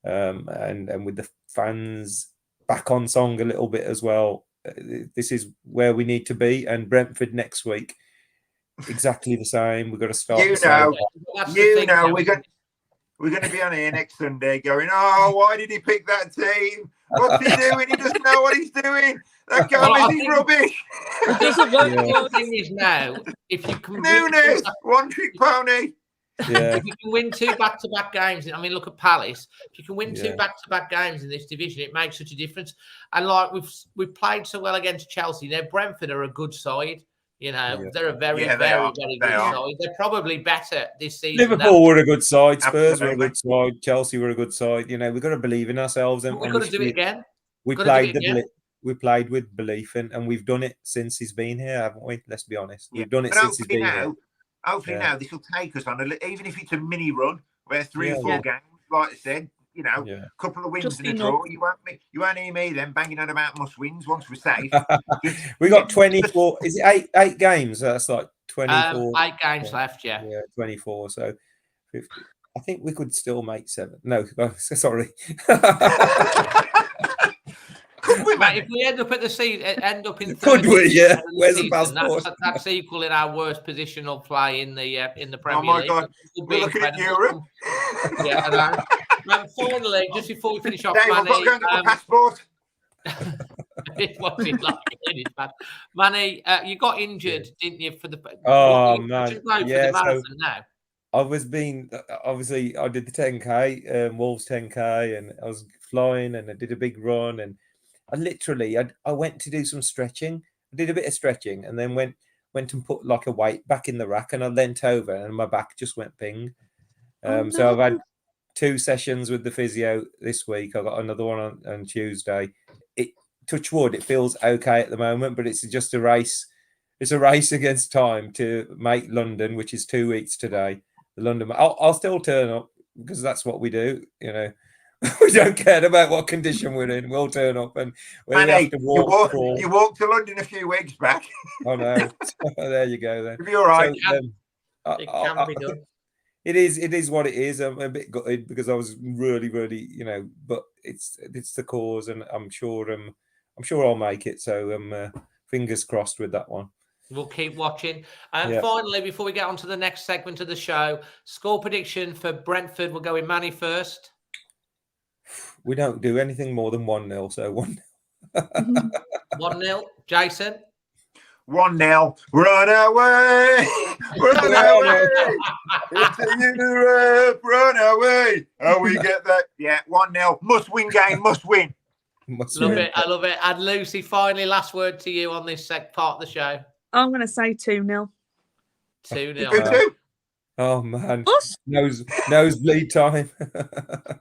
and with the fans back on song a little bit as well. This is where we need to be. And Brentford next week, exactly the same. We've got to start. We're going to be on here next Sunday going, oh, why did he pick that team? What's he doing? He doesn't know what he's doing. That Gomez is rubbish. It doesn't work. The thing is now, if you can Nunes, one-trick pony. Yeah. If you can win 2 back-to-back games, I mean, look at Palace. If you can win 2 back-to-back games in this division, it makes such a difference. And like we've played so well against Chelsea. Now Brentford are a good side. You know, Yeah. they're a very, Yeah, they very, are. very They good are. side. They're probably better this season. Liverpool were a good side. Spurs were a Absolutely. good side. Chelsea were a good side. You know, we've got to believe in ourselves, and, But we've and got to do it again. we Gotta do played it again. we played with belief, and we've done it since he's been here, haven't we? Let's be honest. Yeah. We've done it But since he's hopefully been here. hopefully Yeah. now this will take us on even if it's a mini run where three or Yeah. four Yeah. games, like I said, you know, Yeah. a couple of wins Just and a enough. draw. You won't hear me then banging on about must wins once we're safe. We got 24. Is it eight games? That's like 24. 8 games left, yeah. Yeah, 24. So 50. I think we could still make 7. No, sorry. Could we, Mate, man? if we end up at the season, end up in Could 30th we? Yeah. of the Where's the season, passport? That's equal in our worst positional play in the Premier Oh my League. God, It would we're be looking at incredible. Europe. Yeah, I know. And finally, just before we finish off, Dave, I've got to go and get my passport. what's it like? It is bad. Manny, you got injured, didn't you? For the Oh, what, man. you go for Yeah, the so- marathon now. I was obviously I did the 10K, Wolves 10K, and I was flying, and I did a big run, and I went to do some stretching. I did a bit of stretching, and then went and put like a weight back in the rack, and I leant over, and my back just went ping. So I've had 2 sessions with the physio this week. I got another one on Tuesday. Touch wood, it feels okay at the moment, but it's just a race. It's a race against time to make London, which is 2 weeks today. The London. I'll still turn up because that's what we do. You know, we don't care about what condition we're in. We'll turn up, and we Manny, have to walk. you walked to London a few weeks back. Oh no! There you go. Then You'll be all right. So, It can be done. It is what it is. I'm a bit gutted because I was really, you know, but it's the cause, and I'm sure I'll make it. So fingers crossed with that one. We'll keep watching. And Yeah. finally, before we get on to the next segment of the show, score prediction for Brentford. We'll go with Manny first. We don't do anything more than 1-0, so 1-0. 1-0. Jason. 1-0. Run away. Run away. Into Europe. Run away. Oh, we get that. Yeah, 1-0. Must win game. Must win. Love it. I love it. And Lucy, finally, last word to you on this part of the show. I'm going to say 2-0. 2-0. Who too? Oh man, Us? nosebleed time.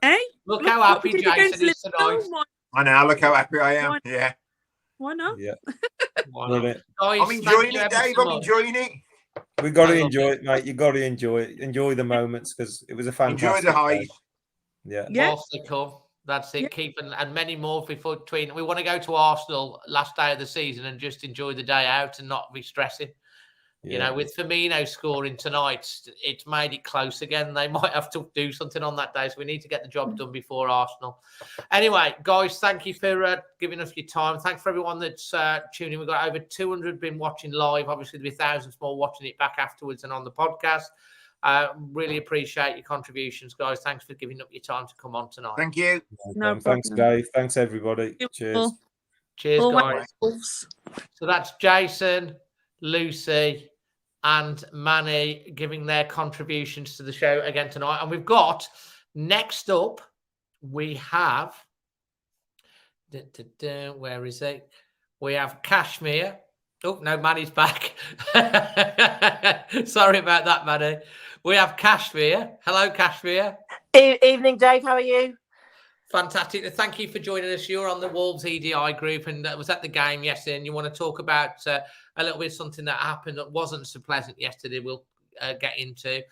Eh? Look how happy we did Jason against is tonight. Liverpool. I know. Look how happy I am. Why- Yeah. Why not? Yeah, Why not? brilliant. Guys, I'm thank enjoying you it, ever Dave. so I'm much. enjoying it. We got I to love enjoy it. it, mate. You got to enjoy it. Enjoy the moments because it was a fantastic. Enjoy the highs. day. Yeah. Yeah. Whilst they come. That's it. Yeah. Keep and many more before between. We want to go to Arsenal last day of the season and just enjoy the day out and not be stressing. You know, with Firmino scoring tonight, it's made it close again. They might have to do something on that day, so we need to get the job done before Arsenal. Anyway, guys, thank you for giving us your time. Thanks for everyone that's tuning in. We've got over 200 been watching live. Obviously, there'll be thousands more watching it back afterwards and on the podcast. Really appreciate your contributions, guys. Thanks for giving up your time to come on tonight. Thank you. No Thanks, problem. Dave. Thanks, everybody. Cheers. Cheers, Always guys. Wolves. So that's Jason, Lucy, and Manny giving their contributions to the show again tonight. And we've got next up, we have where is it? We have Kashmir. Oh no, Manny's back. Sorry about that, Manny. We have Kashmir. Hello, Kashmir. Evening, Dave. How are you? Fantastic. Thank you for joining us. You're on the Wolves EDI group and was at the game yesterday. And you want to talk about a little bit of something that happened that wasn't so pleasant yesterday. We'll get into.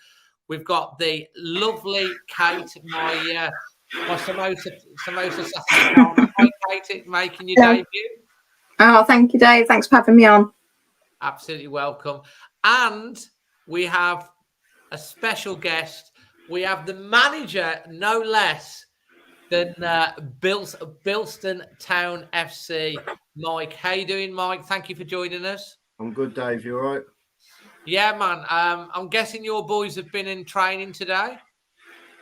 We've got the lovely Kate, my Samosa Saturday. Hi, Kate, making your debut. Oh, thank you, Dave. Thanks for having me on. Absolutely welcome. And we have a special guest. We have the manager, no less than Bilston Town FC, Mike. How you doing, Mike? Thank you for joining us. I'm good, Dave. You all right? Yeah, man. I'm guessing your boys have been in training today.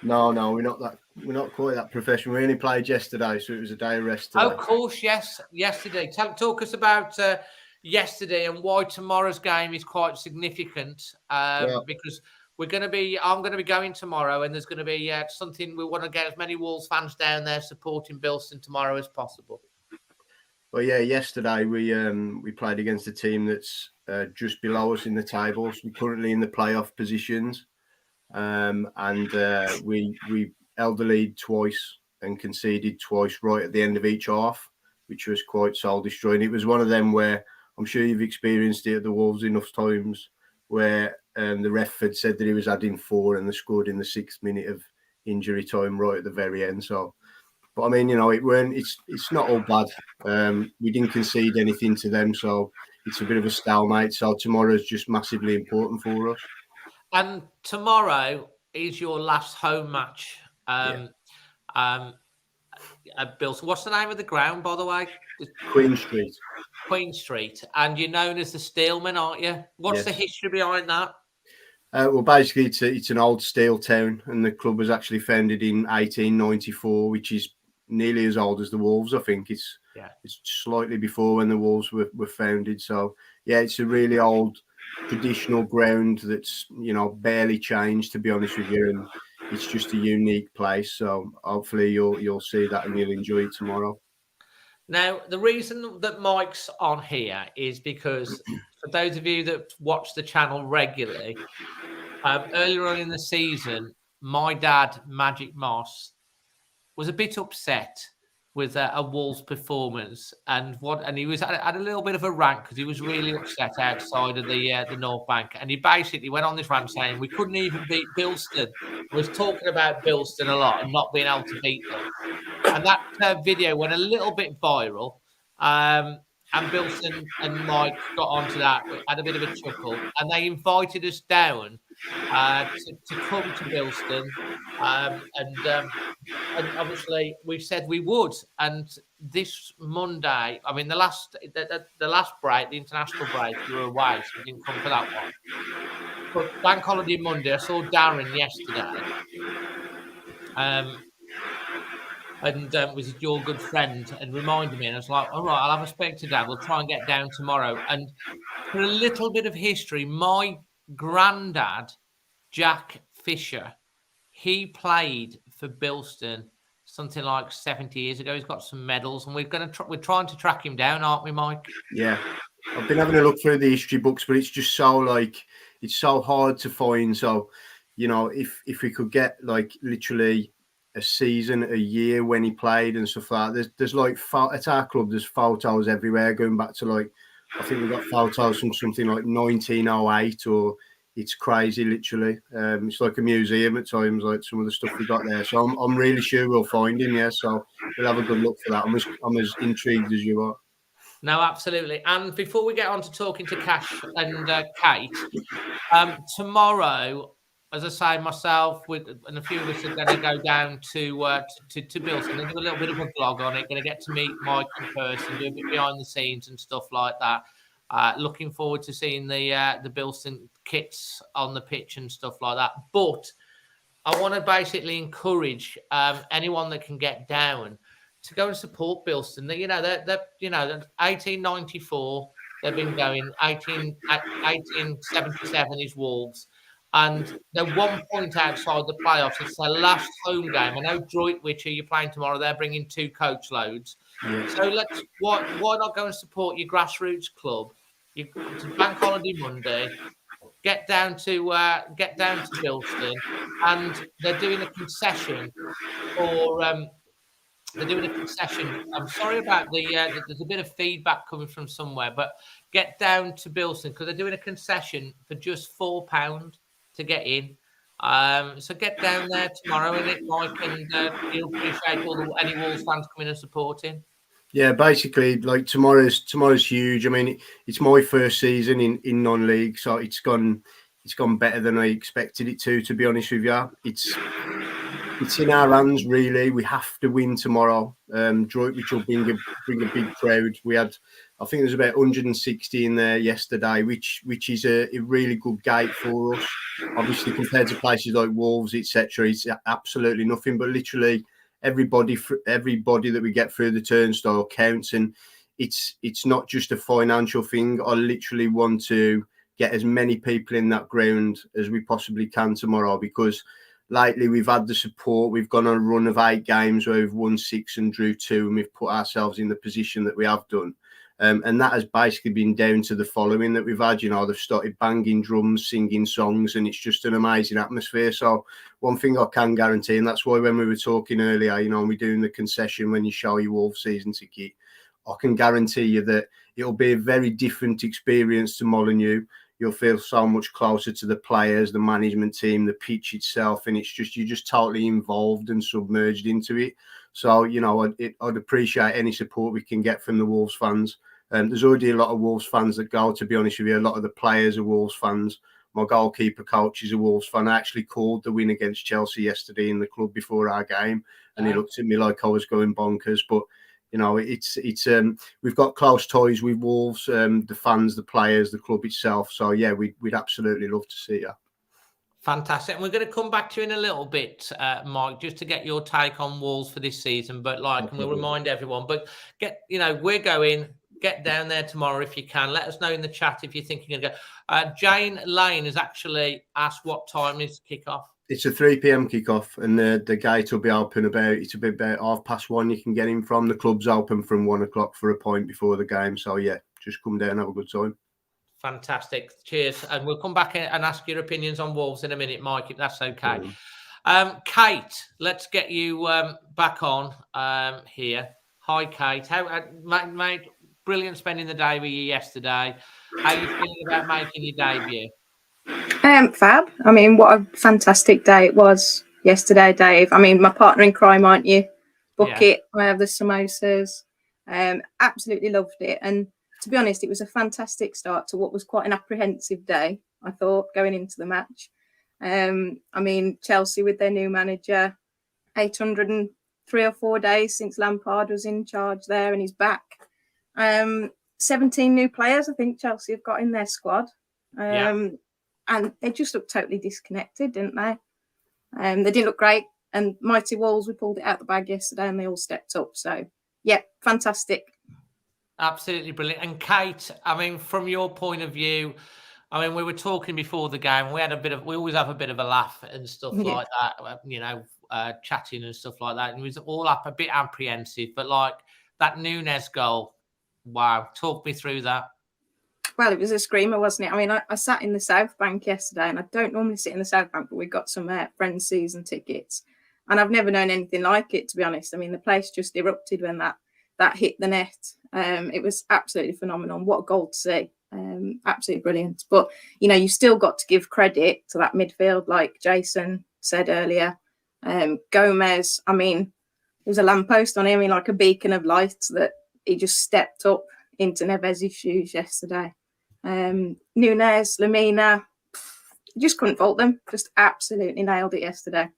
No, we're not quite that professional. We only played yesterday, so it was a day of rest today. Oh, of course, yes. Yesterday. Talk us about yesterday and why tomorrow's game is quite significant. Because I'm going to be going tomorrow, and there's going to be something we want to get as many Wolves fans down there supporting Bilston tomorrow as possible. But yeah, yesterday we played against a team that's just below us in the tables. We're currently in the playoff positions, and we held the lead twice and conceded twice right at the end of each half, which was quite soul destroying. It was one of them where I'm sure you've experienced it at the Wolves enough times, where the ref had said that he was adding 4 and they scored in the 6th minute of injury time right at the very end. So. But I mean, it's not all bad. We didn't concede anything to them, so it's a bit of a stalemate. So tomorrow is just massively important for us. And tomorrow is your last home match. At Bilston. What's the name of the ground, by the way? Queen Street. Queen Street. And you're known as the Steelmen, aren't you? What's the history behind that? Well, basically, it's an old steel town, and the club was actually founded in 1894, which is nearly as old as the Wolves. I think it's slightly before when the Wolves were founded. So yeah, it's a really old traditional ground that's barely changed, to be honest with you, and it's just a unique place. So hopefully you'll see that and you'll enjoy it tomorrow. Now, the reason that Mike's on here is because for those of you that watch the channel regularly, earlier on in the season, my dad, Magic Moss, was a bit upset with a Wolves performance, and he was had a little bit of a rant because he was really upset outside of the North Bank, and he basically went on this rant saying we couldn't even beat Bilston. He was talking about Bilston a lot and not being able to beat them, and that video went a little bit viral. And Bilston and Mike got onto that, had a bit of a chuckle, and they invited us down to come to Bilston, and obviously we said we would. And this Monday, I mean the last break, the international break, you were away, so we didn't come for that one. But Bank Holiday Monday, I saw Darren yesterday. And was your good friend and reminded me, and I was like, all right, I'll have a speak to Dad. We'll try and get down tomorrow. And for a little bit of history, my granddad, Jack Fisher, he played for Bilston something like 70 years ago. He's got some medals, and we're trying to track him down, aren't we, Mike? Yeah, I've been having a look through the history books, but it's just it's so hard to find. So, if we could get literally a season, a year when he played and stuff like that. There's at our club, there's photos everywhere going back to I think we've got photos from something like 1908, or it's crazy, literally. It's like a museum at times, like some of the stuff we got there. So I'm really sure we'll find him, yeah. So we'll have a good look for that. I'm as intrigued as you are. No, absolutely. And before we get on to talking to Cash and Kate, tomorrow, as I say, myself and a few of us are going to go down to Bilston and do a little bit of a vlog on it. Going to get to meet Mike in person, do a bit behind the scenes and stuff like that. Looking forward to seeing the Bilston kits on the pitch and stuff like that. But I want to basically encourage anyone that can get down to go and support Bilston. They're 1894. They've been going 1877 is Wolves. And they're 1 point outside the playoffs. It's their last home game. I know Droitwich, who you're playing tomorrow, they're bringing 2 coach loads. Yeah. So why not go and support your grassroots club? It's a Bank Holiday Monday. Get down to Bilston, and they're doing a concession for. They're doing a concession. I'm sorry about there's a bit of feedback coming from somewhere, but get down to Bilston because they're doing a concession for just £4 to get in. So get down there tomorrow, and Mike, and you'll appreciate any Wolves fans coming and supporting. Yeah, basically, tomorrow's huge. I mean, it's my first season in non-league, so it's gone better than I expected it to be honest with you. It's in our hands, really. We have to win tomorrow. Droitwich will bring a big crowd. I think there's about 160 in there yesterday, which is a really good gate for us. Obviously, compared to places like Wolves, etc., it's absolutely nothing. But literally, everybody that we get through the turnstile counts, and it's not just a financial thing. I literally want to get as many people in that ground as we possibly can tomorrow, because lately we've had the support. We've gone on a run of 8 games where we've won 6 and drew 2, and we've put ourselves in the position that we have done. And that has basically been down to the following that we've had. They've started banging drums, singing songs, and it's just an amazing atmosphere. So one thing I can guarantee, and that's why when we were talking earlier, and we're doing the concession when you show your Wolves season ticket, I can guarantee you that it'll be a very different experience to Molineux. You'll feel so much closer to the players, the management team, the pitch itself, and you're just totally involved and submerged into it. So, I'd appreciate any support we can get from the Wolves fans. There's already a lot of Wolves fans that go, to be honest with you. A lot of the players are Wolves fans. My goalkeeper coach is a Wolves fan. I actually called the win against Chelsea yesterday in the club before our game, and he looked at me like I was going bonkers. But we've got close ties with Wolves, the fans, the players, the club itself. So yeah, we'd absolutely love to see you. Fantastic. And we're going to come back to you in a little bit, Mike, just to get your take on Wolves for this season. But and we'll remind everyone, but we're going, get down there tomorrow if you can. Let us know in the chat if you're thinking of going. Jane Lane has actually asked what time is kick-off. It's a 3 p.m. kickoff, and the gate will be open about 1:30. You can get in from. The club's open from 1 o'clock for a point before the game. So yeah, just come down and have a good time. Fantastic. Cheers. And we'll come back and ask your opinions on Wolves in a minute, Mike, if that's okay. Kate, let's get you back on here. Hi, Kate. How, mate, brilliant spending the day with you yesterday. How are you feeling about making your debut? Fab. I mean, what a fantastic day it was yesterday, Dave. I mean, my partner in crime, aren't you? Book it. I have the samosas. Absolutely loved it. And to be honest, it was a fantastic start to what was quite an apprehensive day, I thought, going into the match. I mean, Chelsea with their new manager, 803 or 4 days since Lampard was in charge there, and he's back. 17 new players, I think Chelsea have got in their squad. And they just looked totally disconnected, didn't they? They didn't look great. And mighty Wolves, we pulled it out the bag yesterday and they all stepped up. So, yeah, fantastic. Absolutely brilliant. And Kate, I mean, from your point of view, I mean, we were talking before the game. We always have a bit of a laugh and stuff like that, chatting and stuff like that. And it was all up a bit apprehensive. But like that Nunes goal, wow, talk me through that. Well, it was a screamer, wasn't it? I mean, I sat in the South Bank yesterday, and I don't normally sit in the South Bank, but we got some friends' season tickets, and I've never known anything like it, to be honest. I mean, the place just erupted when that hit the net. It was absolutely phenomenal. What a goal to see. Absolutely brilliant. But, you've still got to give credit to that midfield, like Jason said earlier. Gomez, I mean, there was a lamppost on him, like a beacon of light that he just stepped up into Neves' shoes yesterday. Nunes, Lamina, just couldn't fault them. Just absolutely nailed it yesterday.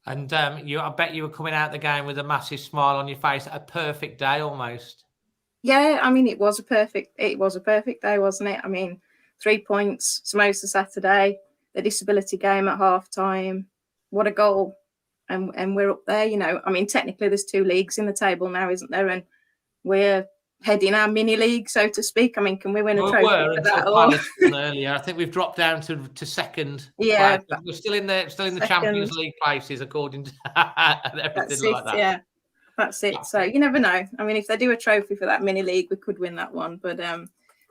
And I bet you were coming out the game with a massive smile on your face. A perfect day, almost. Yeah, I mean, it was a perfect day, wasn't it? I mean, 3 points, Samosa Saturday, the disability game at half time. What a goal! And we're up there. I mean, technically, there's 2 leagues in the table now, isn't there? And we're heading our mini league, so to speak. I mean, can we win a trophy for that? Earlier, I think we've dropped down to second. Yeah, we're still in the Champions League places, according to everything like that. Yeah, that's it. So you never know. I mean, if they do a trophy for that mini league, we could win that one. But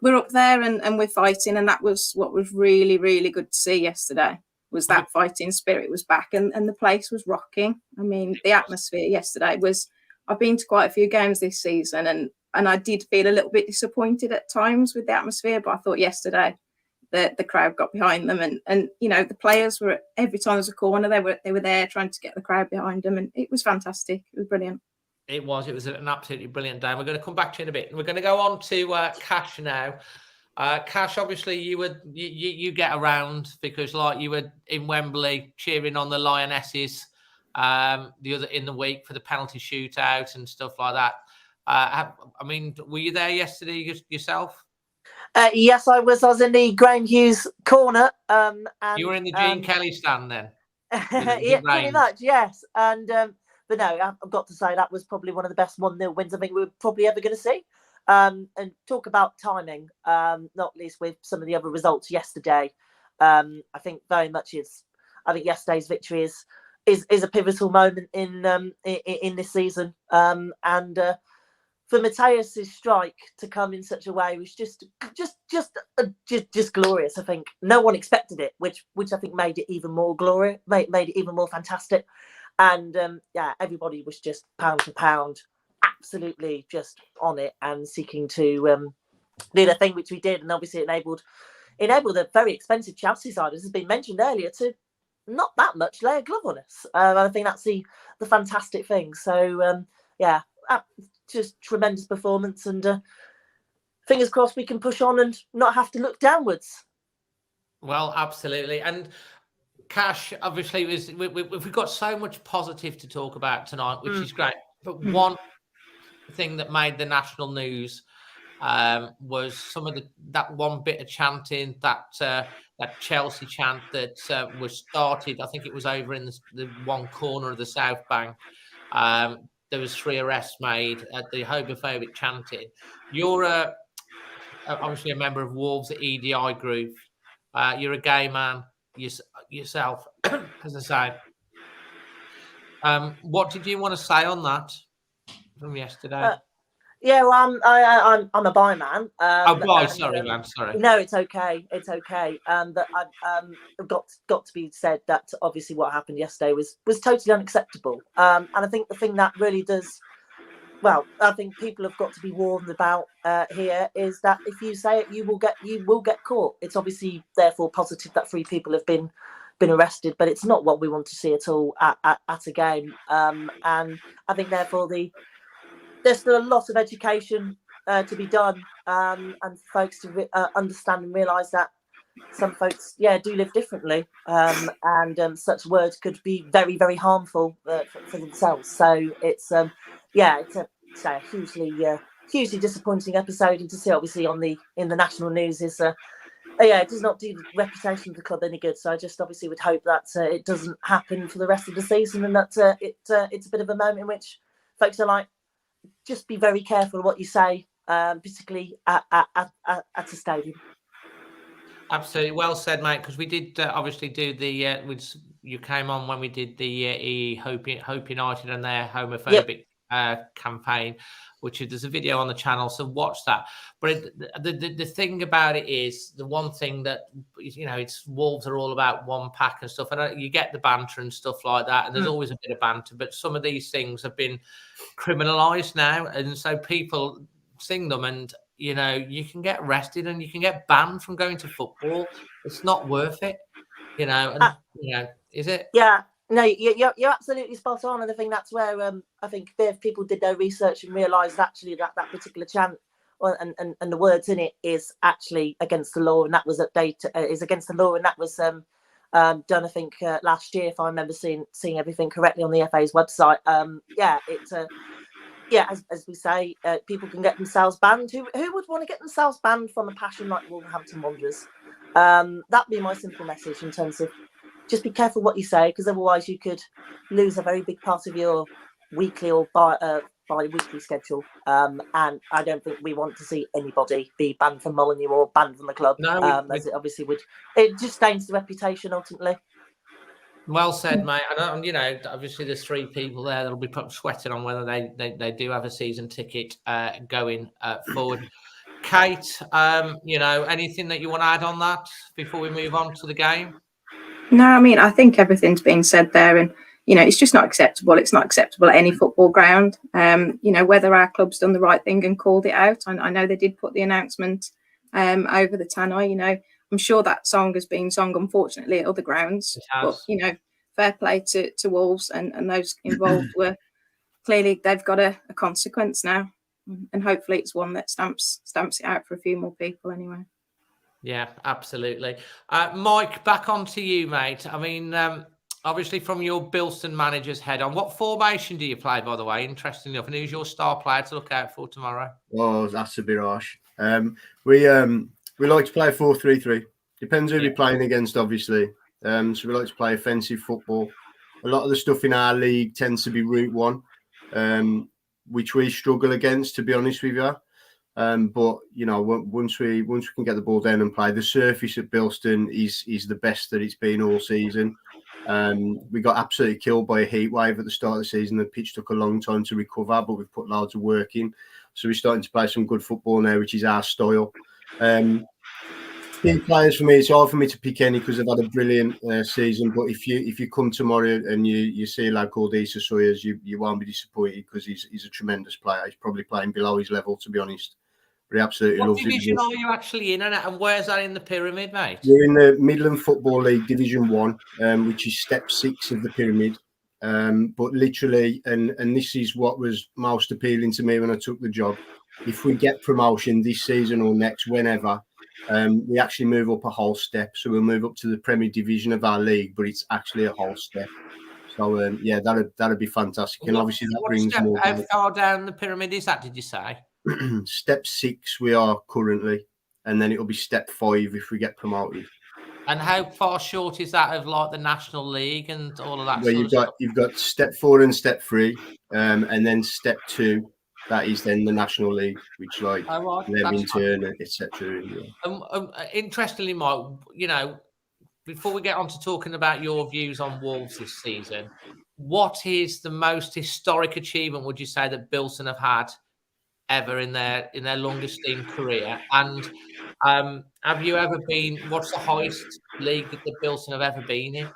we're up there and we're fighting, and that was what was really, really good to see yesterday. Was that fighting spirit was back, and the place was rocking. I mean, the atmosphere yesterday was. I've been to quite a few games this season, and I did feel a little bit disappointed at times with the atmosphere, but I thought yesterday that the crowd got behind them, and the players were, every time there's a corner, they were there trying to get the crowd behind them, and it was fantastic. It was brilliant. It was an absolutely brilliant day. We're going to come back to you in a bit. We're going to go on to Cash now. Cash, obviously you get around because like you were in Wembley cheering on the Lionesses in the week for the penalty shootout and stuff like that. I mean, were you there yesterday yourself? Yes, I was. I was in the Graham Hughes corner. And you were in the Gene Kelly stand then? Yeah, pretty much, yes. And but no, I've got to say that was probably one of the best 1-0 wins I think we're probably ever going to see. And talk about timing, not least with some of the other results yesterday. I think very much is I think yesterday's victory is a pivotal moment in this season. And for Mateus's strike to come in such a way was just glorious. I think no one expected it, which I think made it even more glorious, made it even more fantastic. And everybody was just pound for pound, absolutely just on it and seeking to do the thing which we did, and obviously enabled a very expensive Chelsea side, as has been mentioned earlier, to not that much lay a glove on us. I think that's the fantastic thing. So just tremendous performance, and fingers crossed we can push on and not have to look downwards. Well, absolutely. And Cash, obviously, we've got so much positive to talk about tonight, which is great. But one thing that made the national news was some of that one bit of chanting, that Chelsea chant that was started. I think it was over in the one corner of the South Bank. There was 3 arrests made at the homophobic chanting. You're obviously a member of Wolves EDI group. You're a gay man yourself, as I say. What did you want to say on that from yesterday? Well, I'm a bi man. Sorry, man. Sorry. No, it's okay. It's okay. But I've got to be said that obviously what happened yesterday was totally unacceptable. And I think the thing that really does, well, I think people have got to be warned about here is that if you say it, you will get caught. It's obviously therefore positive that 3 people have been arrested, but it's not what we want to see at all at a game. And I think therefore there's still a lot of education to be done, and folks to understand and realise that some folks, do live differently, and such words could be very, very harmful for themselves. So it's a hugely disappointing episode, and to see obviously in the national news is it does not do the reputation of the club any good. So I just obviously would hope that it doesn't happen for the rest of the season, and that it's a bit of a moment in which folks are like, just be very careful what you say, particularly at a stadium. Absolutely, well said, mate. Because we did obviously do the. You came on when we did the Hope United and their homophobic campaign, which there's a video on the channel, so watch that. But the thing about it is, the one thing that it's Wolves are all about one pack and stuff, and you get the banter and stuff like that, and there's always a bit of banter. But some of these things have been criminalised now, and so people sing them, and you can get arrested and you can get banned from going to football. It's not worth it, is it? Yeah. No, you're absolutely spot on, and I think that's where I think if people did their research and realised actually that particular chant and the words in it is actually against the law, and that was is against the law, and that was done I think last year, if I remember seeing everything correctly on the FA's website. As we say, people can get themselves banned. Who would want to get themselves banned from a passion like Wolverhampton Wanders? That'd be my simple message in terms of, just be careful what you say, because otherwise you could lose a very big part of your weekly or bi-weekly schedule. And I don't think we want to see anybody be banned from Molineux or banned from the club. No, as it obviously would. It just stains the reputation ultimately. Well said, mate. And obviously there's 3 people there that'll be sweating on whether they do have a season ticket going forward. Kate, anything that you want to add on that before we move on to the game? No, I mean, I think everything's being said there, and it's just not acceptable. It's not acceptable at any football ground. Whether our club's done the right thing and called it out. I know they did put the announcement over the tannoy. I'm sure that song has been sung, unfortunately, at other grounds. But fair play to Wolves and those involved. Were clearly they've got a consequence now, and hopefully it's one that stamps it out for a few more people anyway. Yeah, absolutely. Mike, back on to you, mate. I mean, obviously from your Bilston manager's head on, what formation do you play, by the way? Interesting enough. And who's your star player to look out for tomorrow? Oh, that's a bit harsh. We like to play 4-3-3. Depends who we're playing against, obviously. So we like to play offensive football. A lot of the stuff in our league tends to be route one, which we struggle against, to be honest with you. But once we can get the ball down and play, the surface at Bilston is the best that it's been all season. We got absolutely killed by a heat wave at the start of the season. The pitch took a long time to recover, but we've put loads of work in. So we're starting to play some good football now, which is our style. Key players for me, it's hard for me to pick any because they've had a brilliant season. But if you come tomorrow and you see a lad called Issa Sawyers, you won't be disappointed because he's a tremendous player. He's probably playing below his level, to be honest. But he absolutely What loves it. division are you actually in, and where's that in the pyramid, mate? We're in the Midland Football League Division 1, which is step 6 of the pyramid. But literally, and this is what was most appealing to me when I took the job. If we get promotion this season or next, whenever, we actually move up a whole step. So we'll move up to the Premier Division of our league, but it's actually a whole step. So yeah, that'd be fantastic. And obviously that brings more. How far down the pyramid is that, did you say? Step 6 we are currently, and then it'll be step 5 if we get promoted. And how far short is that of like the National League and all of that? Well, you've got step 4 and step 3, and then step 2. That is then the National League, which like Leamington, etc. Interestingly, Mike, you know, before we get on to talking about your views on Wolves this season, what is the most historic achievement, would you say, that Bilston have had ever in their longest in career? And have you ever been? What's the highest league that the Bilston have ever been in?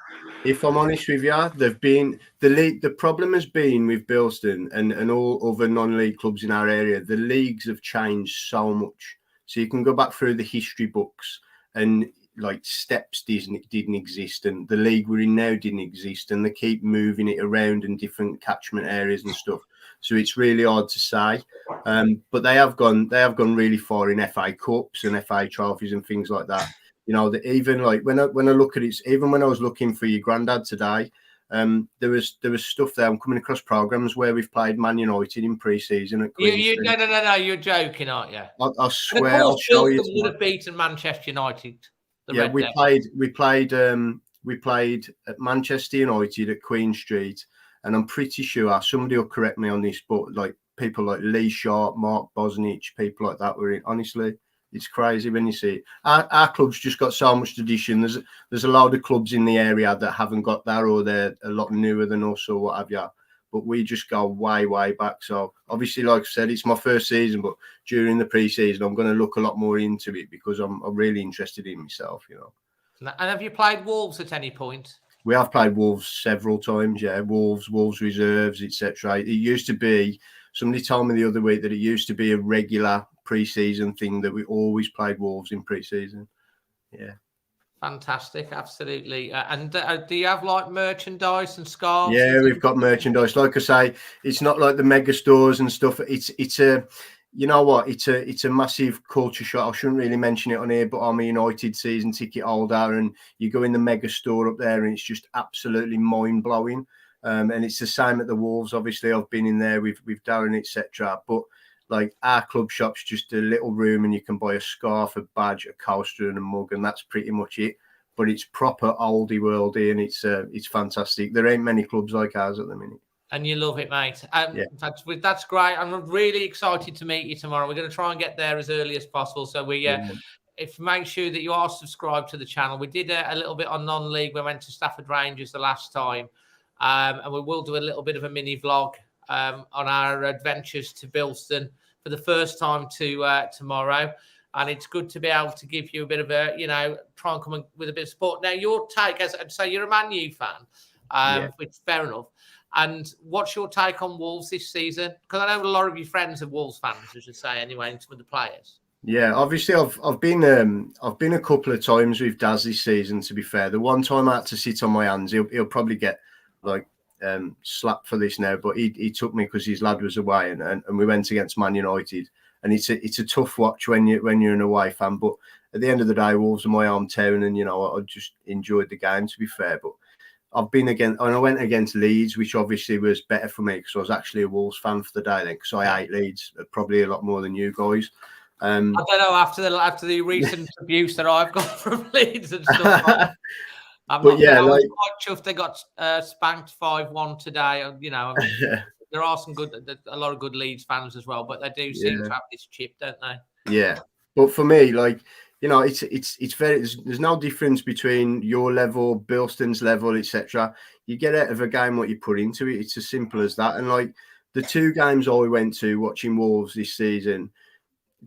If I'm honest with you, they've been the league. The problem has been with Bilston and all other non-league clubs in our area. The leagues have changed so much. So you can go back through the history books, and like steps didn't exist, and the league we're in now didn't exist, and they keep moving it around in different catchment areas and stuff. So it's really hard to say. But they have gone really far in FA Cups and FA trophies and things like that. You know, even like when I look at it, even when I was looking for your granddad today, there was stuff there. I'm coming across programs where we've played Man United in pre-season at Queen. No, you're joking, aren't you? I swear, I'll show you. Would have beaten Manchester United. We played at Manchester United at Queen Street, and I'm pretty sure somebody will correct me on this, but like people like Lee Sharp, Mark Bosnich, people like that were in. Honestly, it's crazy when you see it. Our club's just got so much tradition. There's a lot of clubs in the area that haven't got that, or they're a lot newer than us or what have you. But we just go way, way back. So obviously, like I said, it's my first season, but during the pre-season, I'm going to look a lot more into it because I'm really interested in myself, you know. And have you played Wolves at any point? We have played Wolves several times, yeah. Wolves reserves, etc. It used to be, somebody told me the other week that it used to be a regular pre-season thing that we always played Wolves in pre-season. Yeah. Fantastic, absolutely. And do you have like merchandise and scarves? Yeah, we've got merchandise. Like I say, it's not like the mega stores and stuff. It's a, you know what? It's a massive culture shock. I shouldn't really mention it on here, but I'm a United season ticket holder, and you go in the mega store up there, and it's just absolutely mind blowing. And it's the same at the Wolves. Obviously, I've been in there with Darren, etc. But like our club shop's just a little room, and you can buy a scarf, a badge, a coaster, and a mug, and that's pretty much it. But it's proper oldie worldy, and it's fantastic. There ain't many clubs like ours at the minute. And you love it, mate. Yeah. That's great. I'm really excited to meet you tomorrow. We're going to try and get there as early as possible. So make sure that you are subscribed to the channel. We did a little bit on non-league. We went to Stafford Rangers the last time, and we will do a little bit of a mini vlog on our adventures to Bilston for the first time tomorrow. And it's good to be able to give you a bit of a, try and come in with a bit of support. Now, your take, as I'd say, you're a Man U fan, which is fair enough. And what's your take on Wolves this season? Because I know a lot of your friends are Wolves fans, I should say, anyway, and some of the players. Yeah, obviously, I've been a couple of times with Daz this season. To be fair, the one time I had to sit on my hands, he'll probably get like slapped for this now, but he took me because his lad was away, and we went against Man United, and it's a tough watch when you're an away fan. But at the end of the day, Wolves are my hometown, and I just enjoyed the game. To be fair, but I went against Leeds, which obviously was better for me because I was actually a Wolves fan for the day then, because I hate Leeds probably a lot more than you guys. I don't know, after the recent abuse that I've got from Leeds and stuff. I was quite chuffed they got spanked 5-1 today. There are a lot of good Leeds fans as well, but they do seem to have this chip, don't they? Yeah, but for me, like, you know, it's very, there's no difference between your level, Bilston's level, etc. You get out of a game what you put into it. It's as simple as that. And like the 2 games I went to watching Wolves this season,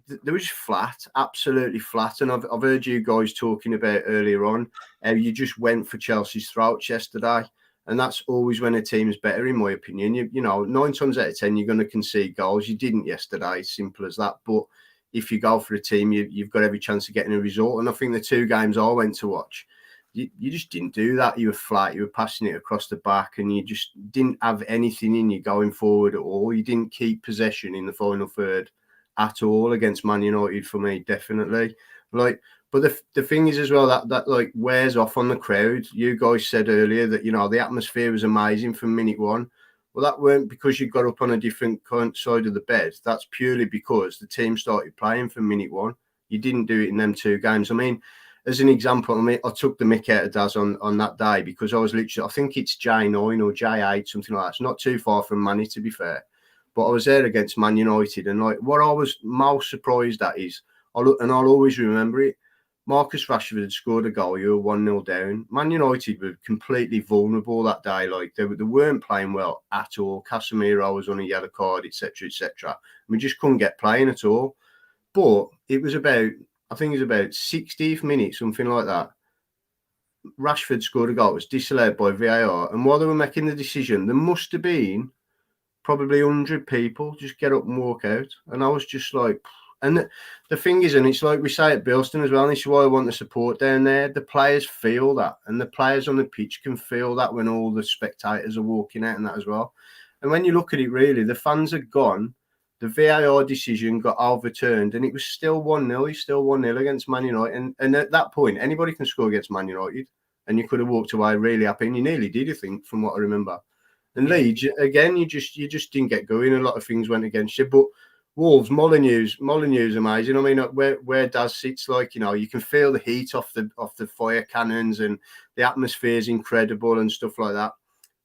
they were just flat, absolutely flat. And I've heard you guys talking about earlier on how you just went for Chelsea's throats yesterday. And that's always when a team's better, in my opinion. You know, 9 times out of 10, you're going to concede goals. You didn't yesterday, simple as that. But if you go for a team, you've got every chance of getting a result. And I think the 2 games I went to watch, you just didn't do that. You were flat. You were passing it across the back, and you just didn't have anything in you going forward at all. You didn't keep possession in the final third at all against Man United for me, definitely. Like, but the thing is as well that like wears off on the crowd. You guys said earlier that, you know, the atmosphere was amazing from minute 1. Well, that weren't because you got up on a different side of the bed. That's purely because the team started playing from minute 1. You didn't do it in them 2 games. I mean, as an example, I took the mick out of Daz on that day because I was literally, I think it's J9 or J8, something like that. It's not too far from Manny, to be fair. But I was there against Man United, and like what I was most surprised at is, I'll always remember it, Marcus Rashford had scored a goal. You were 1-0 down. Man United were completely vulnerable that day. Like they weren't playing well at all. Casemiro was on a yellow card, etc., etc. We just couldn't get playing at all. But it was about, I think it was about 60th minute, something like that. Rashford scored a goal. It was disallowed by VAR. And while they were making the decision, there must have been probably 100 people just get up and walk out. And I was just like, and the thing is, and it's like we say at Bilston as well, and this is why I want the support down there. The players feel that, and the players on the pitch can feel that when all the spectators are walking out and that as well. And when you look at it, really, the fans are gone. The VAR decision got overturned, and it was still 1-0. He's still 1-0 against Man United. And at that point, anybody can score against Man United, and you could have walked away really happy, and you nearly did, I think, from what I remember. And Leeds, again, you just didn't get going. A lot of things went against you, but Wolves, Molyneux's amazing. I mean, where Daz sits, like, you know, you can feel the heat off the fire cannons, and the atmosphere is incredible and stuff like that.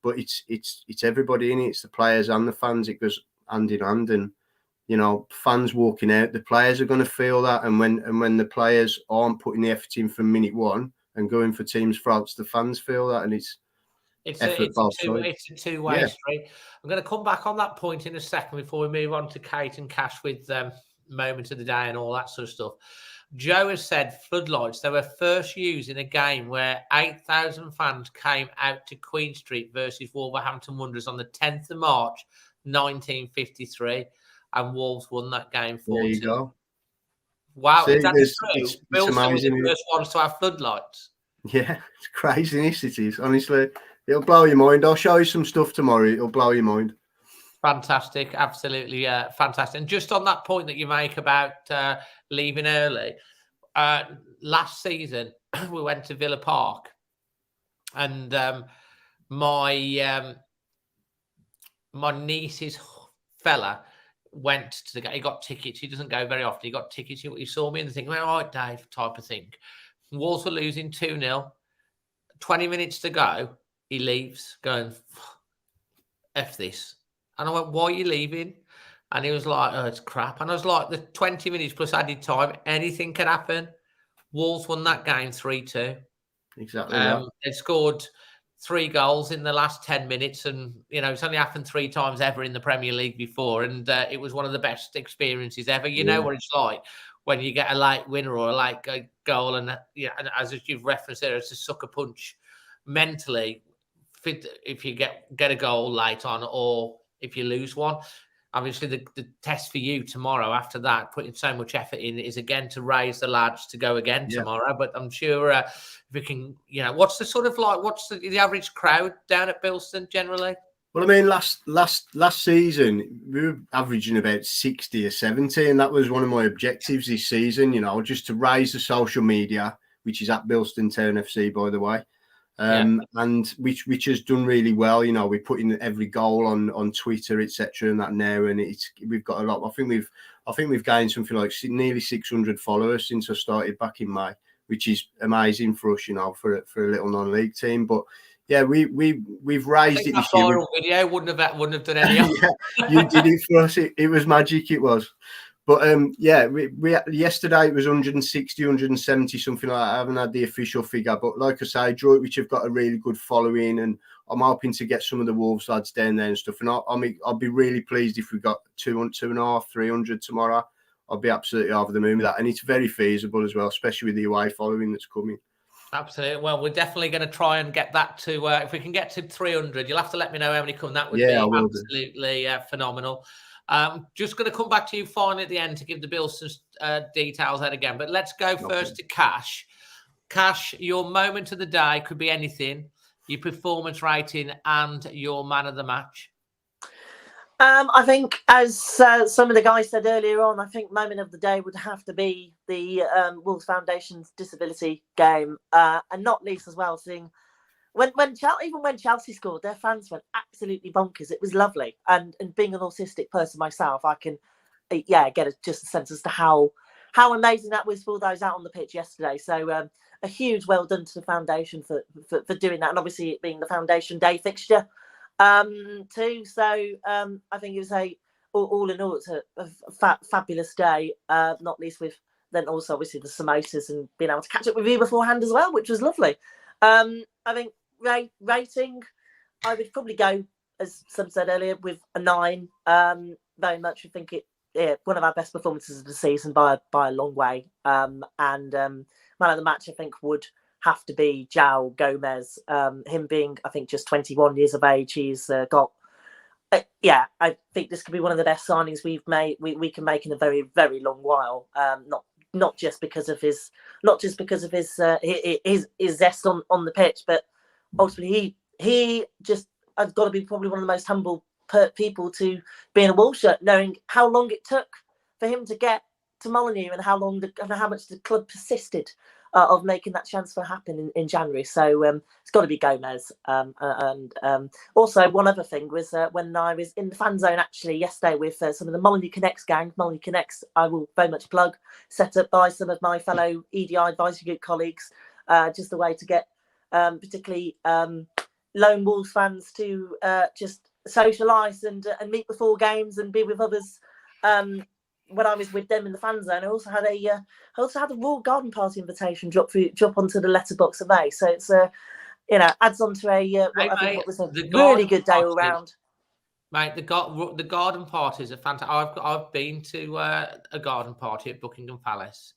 But it's everybody in it. It's the players and the fans. It goes hand in hand, and you know, fans walking out, the players are going to feel that. And when the players aren't putting the effort in from minute 1 and going for teams' throats, the fans feel that, and it's a two-way street. I'm going to come back on that point in a second before we move on to Kate and Cash with moment of the day and all that sort of stuff. Joe has said floodlights, they were first used in a game where 8,000 fans came out to Queen Street versus Wolverhampton Wanders on the 10th of March, 1953, and Wolves won that game 4-2. There you go. Wow, See, is that true? it's Bilston was the amazing. first ones to have floodlights. Yeah, it's craziness, it is, honestly. It'll blow your mind. I'll show you some stuff tomorrow. It'll blow your mind. Fantastic. Absolutely fantastic. And just on that point that you make about leaving early, last season we went to Villa Park, and my niece's fella went to the game. He got tickets. He doesn't go very often. He got tickets. He saw me and thinking, well, all right, Dave, type of thing. Wolves were losing 2-0. 20 minutes to go. He leaves, going, F this. And I went, why are you leaving? And he was like, oh, it's crap. And I was like, the 20 minutes plus added time, anything can happen. Wolves won that game 3-2. Exactly. They scored 3 goals in the last 10 minutes. And, you know, it's only happened 3 times ever in the Premier League before. And it was one of the best experiences ever. You know what it's like when you get a late winner or a late goal. And, you know, and as you've referenced there, it's a sucker punch mentally if you get a goal late on or if you lose one. Obviously, the test for you tomorrow after that, putting so much effort in, is again to raise the lads to go again tomorrow. But I'm sure if we can, you know, what's the average crowd down at Bilston generally? Well, I mean, last season we were averaging about 60 or 70, and that was one of my objectives this season. You know, just to raise the social media, which is at Bilston Town FC, by the way. And which has done really well. You know, we put in every goal on Twitter, etc., and that now, and we've got a lot. I think we've gained something like nearly 600 followers since I started back in May, which is amazing for us, you know, for a little non-league team. But yeah, we've raised it this year. Viral video wouldn't have done any. You did it for us. It was magic. It was. But yeah, we yesterday it was 160, 170, something like that. I haven't had the official figure, but like I say, Droitwich have got a really good following, and I'm hoping to get some of the Wolves lads down there and stuff. And I'll be really pleased if we got 200, 300 tomorrow. I'll be absolutely over the moon with that, and it's very feasible as well, especially with the away following that's coming. Absolutely. Well, we're definitely going to try and get that to, if we can get to 300, you'll have to let me know how many come. That would be absolutely phenomenal. Just going to come back to you finally at the end to give the Bilston details out again. But let's go first to Cash. Cash, your moment of the day could be anything, your performance rating and your man of the match. I think, as some of the guys said earlier on, I think moment of the day would have to be the Wolves Foundation's disability game, and not least as well, seeing even when Chelsea scored, their fans went absolutely bonkers. It was lovely, and being an autistic person myself, I can get just a sense as to how amazing that was for those out on the pitch yesterday. So a huge well done to the foundation for doing that, and obviously it being the Foundation Day fixture too. So I think it was all in all, it's a fabulous day, not least with then also obviously the samosas and being able to catch up with you beforehand as well, which was lovely. I think rating, I would probably go, as some said earlier, with a 9. Very much, I think one of our best performances of the season by a long way. And man of the match, I think, would have to be João Gomez. Him being, I think, just 21 years of age, he's got. I think this could be one of the best signings we've made. We can make in a very, very long while. Not just because of his zest on the pitch, but ultimately he just has got to be probably one of the most humble people to be in a Wolves shirt, knowing how long it took for him to get to Molineux and how much the club persisted of making that transfer happen in January. So it's got to be Gomez. And also one other thing was when I was in the fan zone actually yesterday with some of the Molineux Connects gang. Molineux Connects, I will very much plug, set up by some of my fellow EDI advisory group colleagues, just a way to get particularly lone Wolves fans to just socialise and meet before games and be with others. When I was with them in the fan zone, I also had a Royal Garden Party invitation drop onto the letterbox of May. So it's adds on to what was a really good day all round. Mate, the garden parties are fantastic. I've been to a garden party at Buckingham Palace,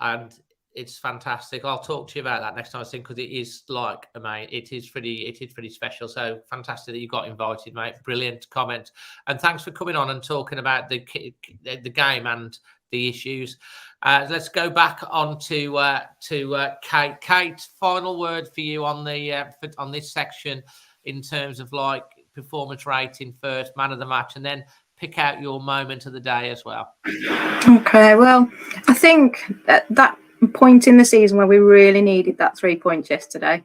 and it's fantastic. I'll talk to you about that next time I think, because it is it is pretty special. So fantastic that you got invited, mate. Brilliant comment, and thanks for coming on and talking about the game and the issues. Let's go back on to Kate. Kate, final word for you on this section in terms of performance rating first, man of the match, and then pick out your moment of the day as well. Okay, well, I think that point in the season where we really needed that 3 points yesterday,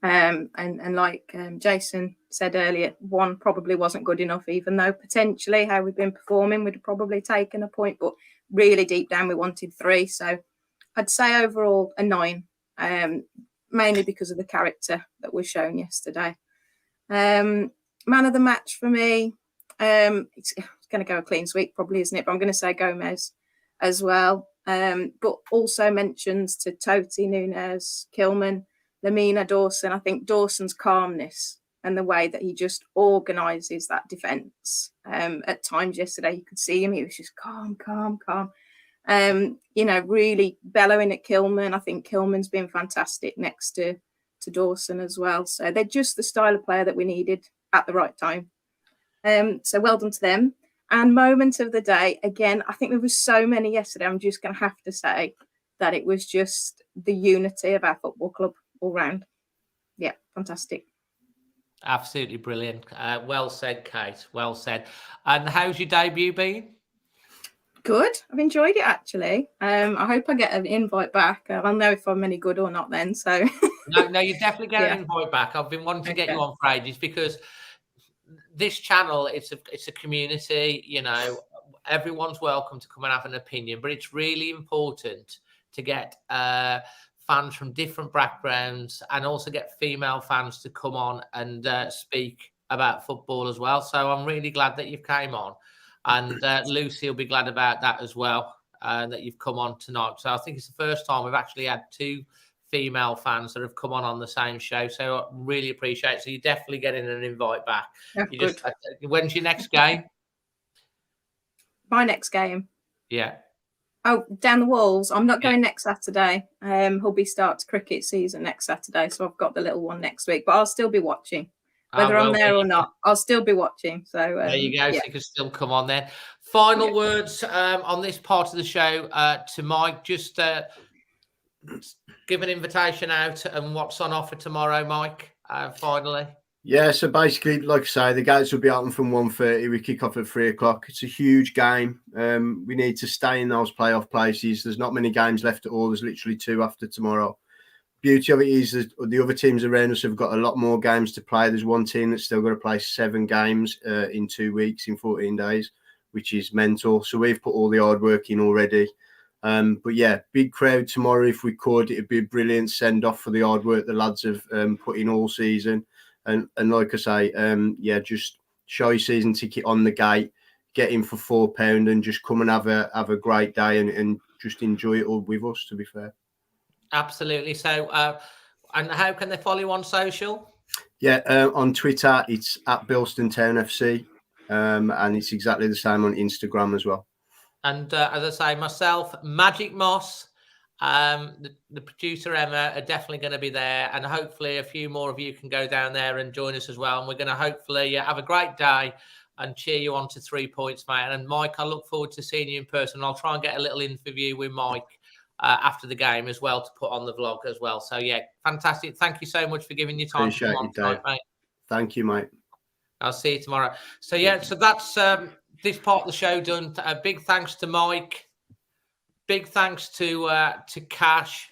and like Jason said earlier, 1 probably wasn't good enough, even though potentially how we've been performing would have probably taken a point, but really deep down we wanted 3. So I'd say overall a 9, mainly because of the character that was shown yesterday. Man of the match for me, it's going to go a clean sweep probably, isn't it? But I'm going to say Gomez as well. But also mentions to Totti, Nunes, Kilman, Lamina, Dawson. I think Dawson's calmness and the way that he just organises that defence. At times yesterday, you could see him. He was just calm. Really bellowing at Kilman. I think Kilman's been fantastic next to Dawson as well. So they're just the style of player that we needed at the right time. So well done to them. And moment of the day, again, I think there was so many yesterday. I'm just going to have to say that it was just the unity of our football club all round. Yeah, fantastic. Absolutely brilliant. Well said, Kate. Well said. And how's your debut been? Good. I've enjoyed it, actually. I hope I get an invite back. I'll know if I'm any good or not then. So No, you definitely get an invite back. I've been wanting to get you on for ages because this channel, it's a community, everyone's welcome to come and have an opinion, but it's really important to get fans from different backgrounds and also get female fans to come on and speak about football as well. So I'm really glad that you've came on. And Lucy will be glad about that as well, that you've come on tonight. So I think it's the first time we've actually had 2 female fans that have come on the same show. So I really appreciate it. So you're definitely getting an invite back. When's your next game? My next game? Yeah. Oh, down the Walls. I'm not going next Saturday. Hubby starts cricket season next Saturday, so I've got the little one next week. But I'll still be watching. Whether I'm there or not, I'll still be watching. So there you go. So you can still come on then. Final words on this part of the show to Mike. Just give an invitation out and what's on offer tomorrow, Mike. Finally. Yeah, so basically, like I say, the gates will be open from 1:30. We kick off at 3:00. It's a huge game. We need to stay in those playoff places. There's not many games left at all. There's literally 2 after tomorrow. Beauty of it is that the other teams around us have got a lot more games to play. There's one team that's still got to play 7 games in 2 weeks, in 14 days, which is mental. So we've put all the hard work in already. But yeah, big crowd tomorrow if we could. It'd be a brilliant send-off for the hard work the lads have put in all season. And like I say, just show your season ticket on the gate, get in for £4 and just come and have a great day and just enjoy it all with us, to be fair. Absolutely. So, and how can they follow you on social? Yeah, on Twitter, it's at Bilston Town FC, and it's exactly the same on Instagram as well. And as I say, myself, Magic Moss, the producer Emma are definitely going to be there, and hopefully a few more of you can go down there and join us as well. And we're going to hopefully have a great day and cheer you on to 3 points, mate. And Mike, I look forward to seeing you in person. I'll try and get a little interview with Mike after the game as well to put on the vlog as well. So yeah, fantastic. Thank you so much for giving your time. Appreciate you, Dave. Mate. Thank you, mate. I'll see you tomorrow. So yeah, so that's this part of the show done. A big thanks to Mike. Big thanks to Cash.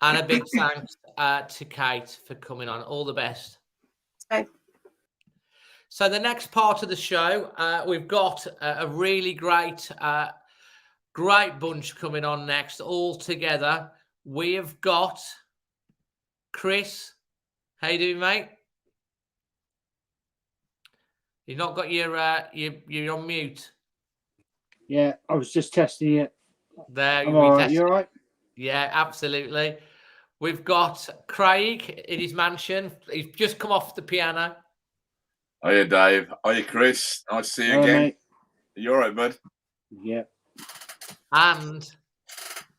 And a big thanks to Kate for coming on. All the best. Okay. So the next part of the show, we've got a really great bunch coming on next. All together, we have got Chris. How you doing, mate? You've not got you're on mute. Yeah, I was just testing it. There, I'm all right. You all right? Yeah, absolutely. We've got Craig in his mansion. He's just come off the piano. Hiya, Dave. Hiya, Chris. Nice to see you Hello, again. mate. You all right, bud? Yeah. And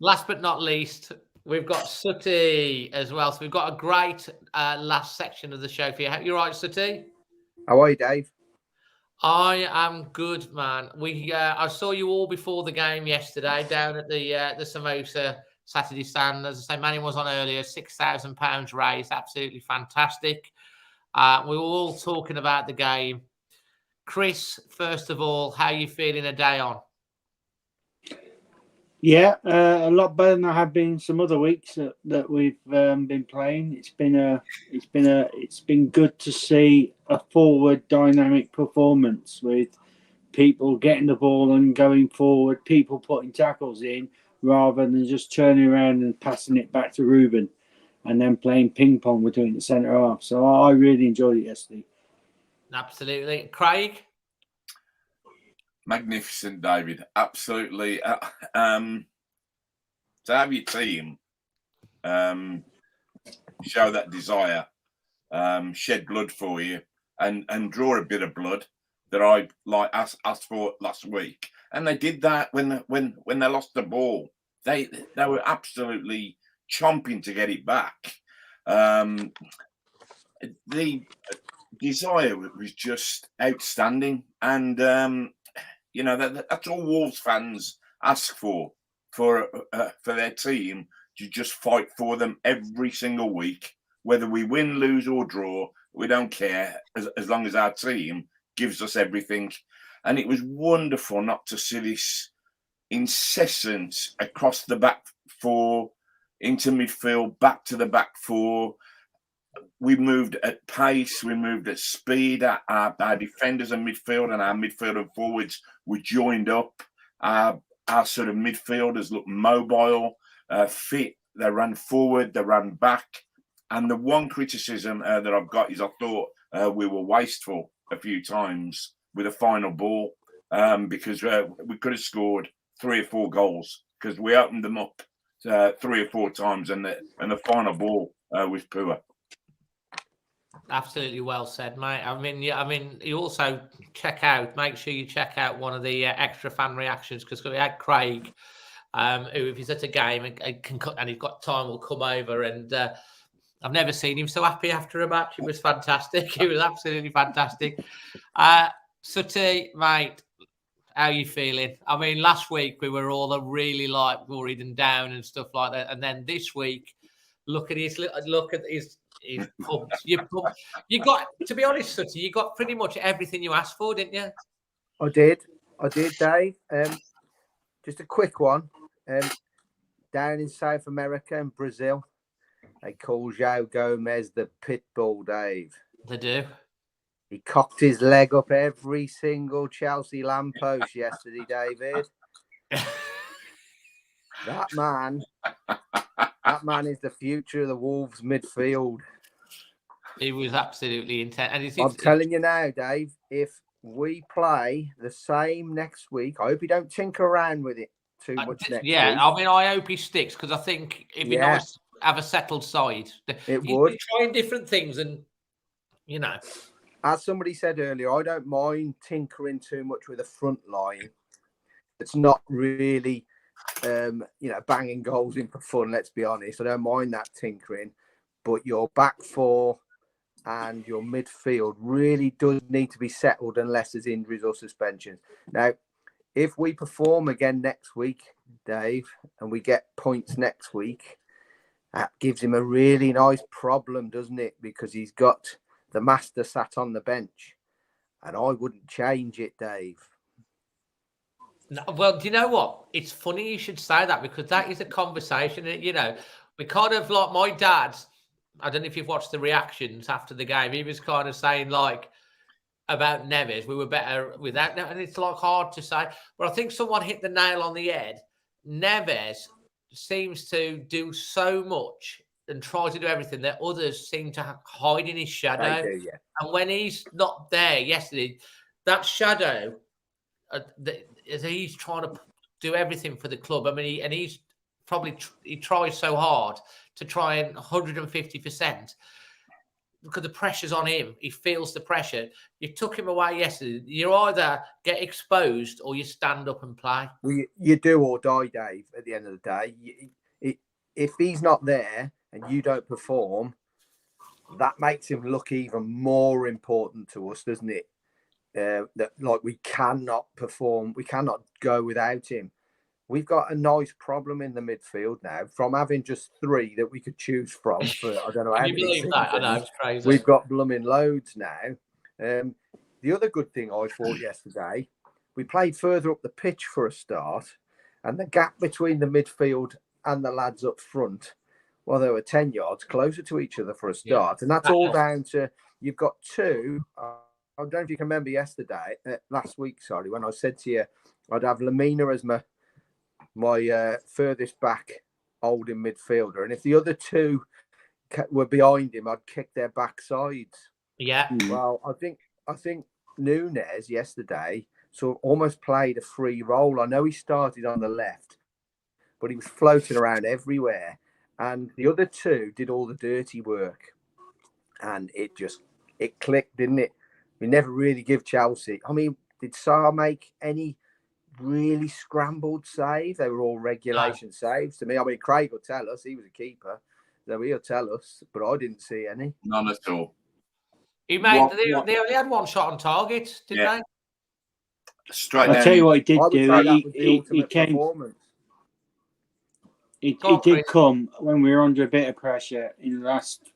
last but not least, we've got Sooty as well. So we've got a great last section of the show for you. You all right, Sooty? How are you, Dave? I am good, man. I saw you all before the game yesterday down at the Samosa Saturday stand. As I say, Manny was on earlier. £6,000 raised, absolutely fantastic. We were all talking about the game. Chris, first of all, how are you feeling a day on? Yeah, a lot better than I have been some other weeks that we've been playing. It's been good to see a forward dynamic performance with people getting the ball and going forward, people putting tackles in rather than just turning around and passing it back to Ruben and then playing ping pong between the centre half. So I really enjoyed it yesterday. Absolutely. Craig? Magnificent, David. Absolutely. To have your team show that desire, shed blood for you, and draw a bit of blood that I asked for last week, and they did that when they lost the ball. They were absolutely chomping to get it back. The desire was just outstanding, and that's all Wolves fans ask for their team to just fight for them every single week, whether we win, lose, or draw. We don't care as long as our team gives us everything. And it was wonderful not to see this incessant across the back four, into midfield, back to the back four. We moved at pace, we moved at speed. Our defenders and midfield and our midfield and forwards were joined up. Our sort of midfielders looked mobile, fit. They ran forward, they ran back. And the one criticism that I've got is I thought we were wasteful a few times. with a final ball because we could have scored 3 or 4 goals because we opened them up 3 or 4 times and the final ball was poor. Absolutely well said, mate. I mean, you also make sure you check out one of the extra fan reactions because we had Craig, who, if he's at a game and he's got time, will come over. And I've never seen him so happy after a match. It was fantastic. It was absolutely fantastic. Sutty, mate, how are you feeling? I mean, last week we were all really like worried and down and stuff like that, and then this week, look at his. He's pumped. You got, to be honest, Sutty, you got pretty much everything you asked for, didn't you? I did, Dave. Just a quick one. Down in South America and Brazil, they call João Gomez the pit bull, Dave. They do. He cocked his leg up every single Chelsea lamppost yesterday, David. That man is the future of the Wolves midfield. He was absolutely intense. And I'm telling you now, Dave, if we play the same next week, I hope you don't tinker around with it too much next week. I mean, I hope he sticks because I think it'd be nice to have a settled side. It would. He's trying different things and, As somebody said earlier, I don't mind tinkering too much with the front line. It's not really, banging goals in for fun, let's be honest. I don't mind that tinkering. But your back four and your midfield really does need to be settled unless there's injuries or suspensions. Now, if we perform again next week, Dave, and we get points next week, that gives him a really nice problem, doesn't it? Because he's got the master sat on the bench, and I wouldn't change it, Dave. No, well, do you know what? It's funny you should say that because that is a conversation. We kind of like my dad. I don't know if you've watched the reactions after the game. He was kind of saying like about Neves, we were better without Neves, and it's like hard to say. But I think someone hit the nail on the head. Neves seems to do so much and try to do everything that others seem to hide in his shadow. Do, yeah. And when he's not there yesterday, that shadow, he's trying to do everything for the club. I mean, he tries so hard to try and 150% because the pressure's on him. He feels the pressure. You took him away yesterday. You either get exposed or you stand up and play. Well, you do or die, Dave, at the end of the day. If he's not there and you don't perform, that makes him look even more important to us, doesn't it? That like we cannot perform, we cannot go without him. We've got a nice problem in the midfield now from having just 3 that we could choose from. For, I don't know how Can you believe that? I know, it's crazy. We've got blooming loads now. The other good thing I thought yesterday, we played further up the pitch for a start, and the gap between the midfield and the lads up front, well, they were 10 yards closer to each other for a start. And that's all down to, you've got 2. I don't know if you can remember last week, when I said to you, I'd have Lamina as my furthest back holding midfielder. And if the other 2 were behind him, I'd kick their backsides. Yeah. Well, I think Nunes yesterday sort of almost played a free role. I know he started on the left, but he was floating around everywhere. And the other 2 did all the dirty work. And it clicked, didn't it? We never really give Chelsea. I mean, did Sarr make any really scrambled save? They were all regulation saves to me. I mean, Craig will tell us, he was a keeper, so he'll tell us, but I didn't see any. None at all. They only had 1 shot on target, didn't they? Straight I'll tell you what he did do. He came. He did come when we were under a bit of pressure in the last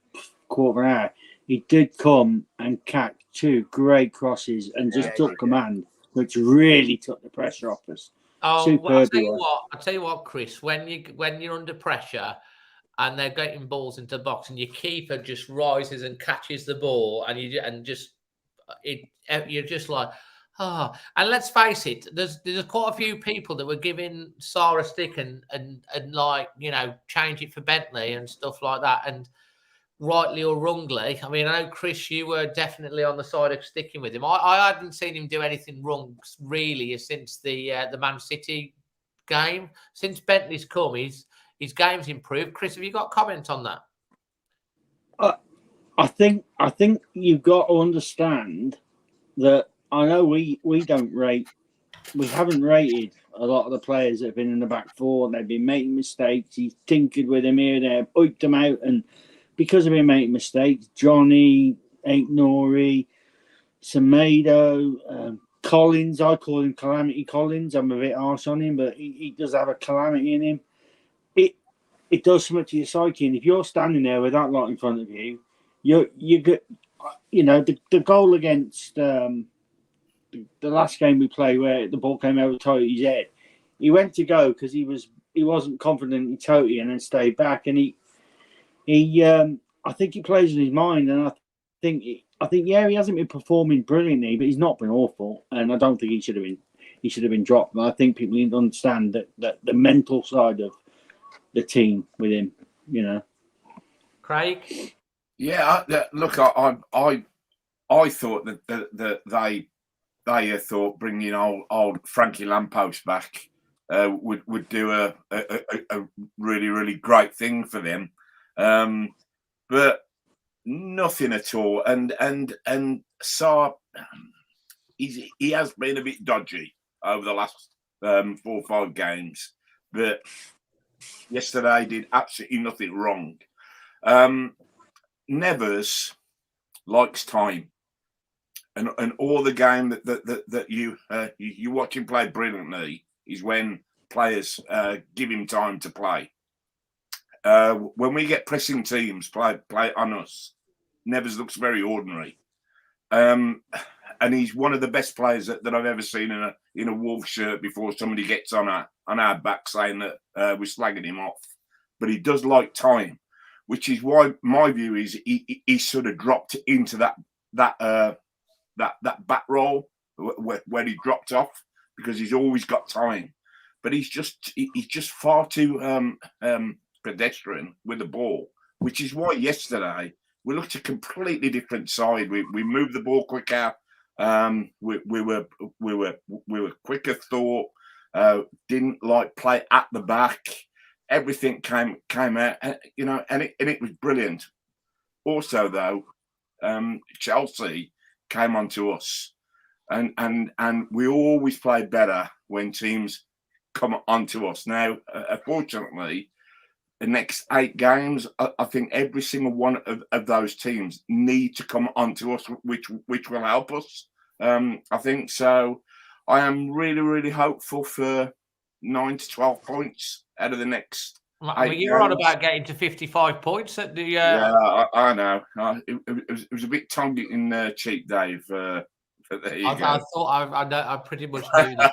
quarter hour. He did come and catch 2 great crosses and just took command, which really took the pressure off us. Oh, well, I'll tell you what, Chris. When you're under pressure and they're getting balls into the box, and your keeper just rises and catches the ball, and you're just like, oh. And let's face it, there's quite a few people that were giving Sarr a stick and like change it for Bentley and stuff like that. And rightly or wrongly. I mean, I know, Chris, you were definitely on the side of sticking with him. I hadn't seen him do anything wrong, really, since the Man City game. Since Bentley's come, his game's improved. Chris, have you got a comment on that? I think you've got to understand that I know we haven't rated a lot of the players that have been in the back four. They've been making mistakes. He's tinkered with them here and there, piped them out, and because they've been making mistakes, Johnny, Nori, Semedo, Collins, I call him Calamity Collins. I'm a bit harsh on him, but he does have a calamity in him. It does something to your psyche, and if you're standing there with that lot in front of you, you get, the goal against the last game we played where the ball came over Toti's head. He went to go because he wasn't confident in Toti and then stayed back, and he I think he plays in his mind, and I think he hasn't been performing brilliantly, but he's not been awful, and I don't think he should have been dropped. But I think people need to understand that the mental side of the team with him, Craig. Yeah, look, I thought that they thought bringing old Frankie Lamppost back would do a really, really great thing for them, but nothing at all. And Saar, he has been a bit dodgy over the last 4 or 5 games, but yesterday did absolutely nothing wrong. Nevers likes time, and all the game that you watch him play brilliantly is when players give him time to play. When we get pressing teams play on us, Nevers looks very ordinary, and he's one of the best players that I've ever seen in a Wolves shirt before somebody gets on our back saying that we're slagging him off. But he does like time, which is why my view is he sort of dropped into that back role where he dropped off, because he's always got time, but he's just far too pedestrian with the ball, which is why yesterday we looked a completely different side. We moved the ball quicker. We were quicker thought. Didn't like play at the back. Everything came out, and it was brilliant. Also, though, Chelsea came onto us, and we always play better when teams come onto us. Now, unfortunately, the next 8 games, I think every single one of those teams need to come onto us, which will help us. I think so. I am really, really hopeful for 9 to 12 points out of the next. You're on about getting to 55 points at the. Yeah, I know. It was a bit tongue in cheek, Dave. I thought I pretty much knew that.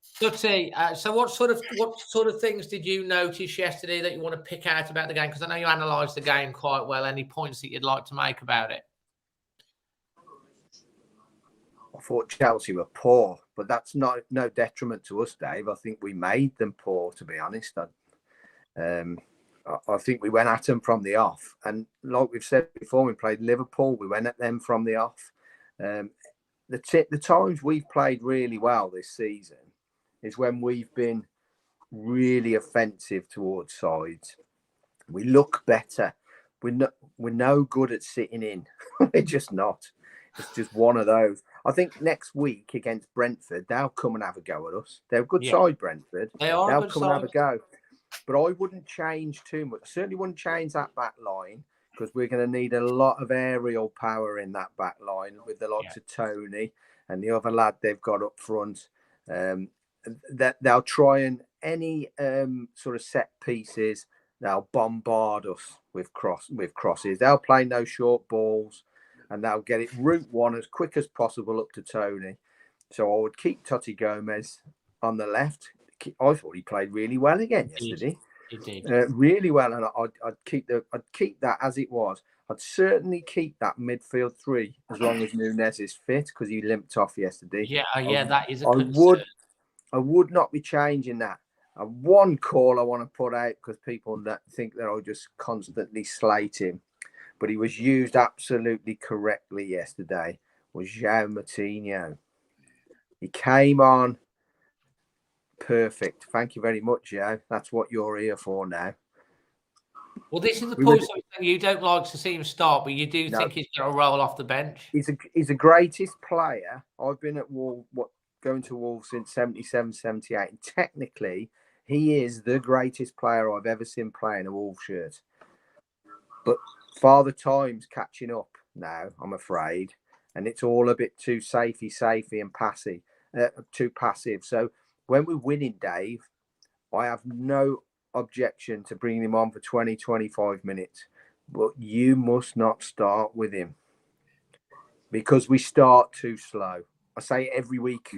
Sutty, so what sort of things did you notice yesterday that you want to pick out about the game? Because I know you analysed the game quite well. Any points that you'd like to make about it? I thought Chelsea were poor, but that's no detriment to us, Dave. I think we made them poor, to be honest. I think we went at them from the off. And like we've said before, we played Liverpool, we went at them from the off. The times we've played really well this season is when we've been really offensive towards sides. We look better. We're no good at sitting in. We're just not. It's just one of those. I think next week against Brentford, they'll come and have a go at us. They're a good side, Brentford. They'll come and have a go. But I wouldn't change too much. I certainly wouldn't change that back line, because we're going to need a lot of aerial power in that back line with the likes of Tony and the other lad they've got up front. That they'll try and any sort of set pieces, they'll bombard us with crosses. They'll play no short balls, and they'll get it route one as quick as possible up to Tony. So I would keep Totti Gomez on the left. I thought he played really well again yesterday. He did. Really well, and I'd keep that as it was. I'd certainly keep that midfield 3 as long as Nunes is fit, because he limped off yesterday. That is a concern. I would not be changing that. One call I want to put out, because people that think that I'll just constantly slate him. but he was used absolutely correctly yesterday, was João Moutinho. He came on perfect. Thank you very much, João. That's what you're here for now. Well, this is the point you don't like to see him start, but you do think he's going to roll off the bench. He's the greatest player. I've been at going to Wolves since 77, 78. And technically, he is the greatest player I've ever seen play in a Wolves shirt. But Father Time's catching up now, I'm afraid. And it's all a bit too safey and passive, too passive. So when we're winning, Dave, I have no objection to bringing him on for 20, 25 minutes. But you must not start with him because we start too slow. I say every week.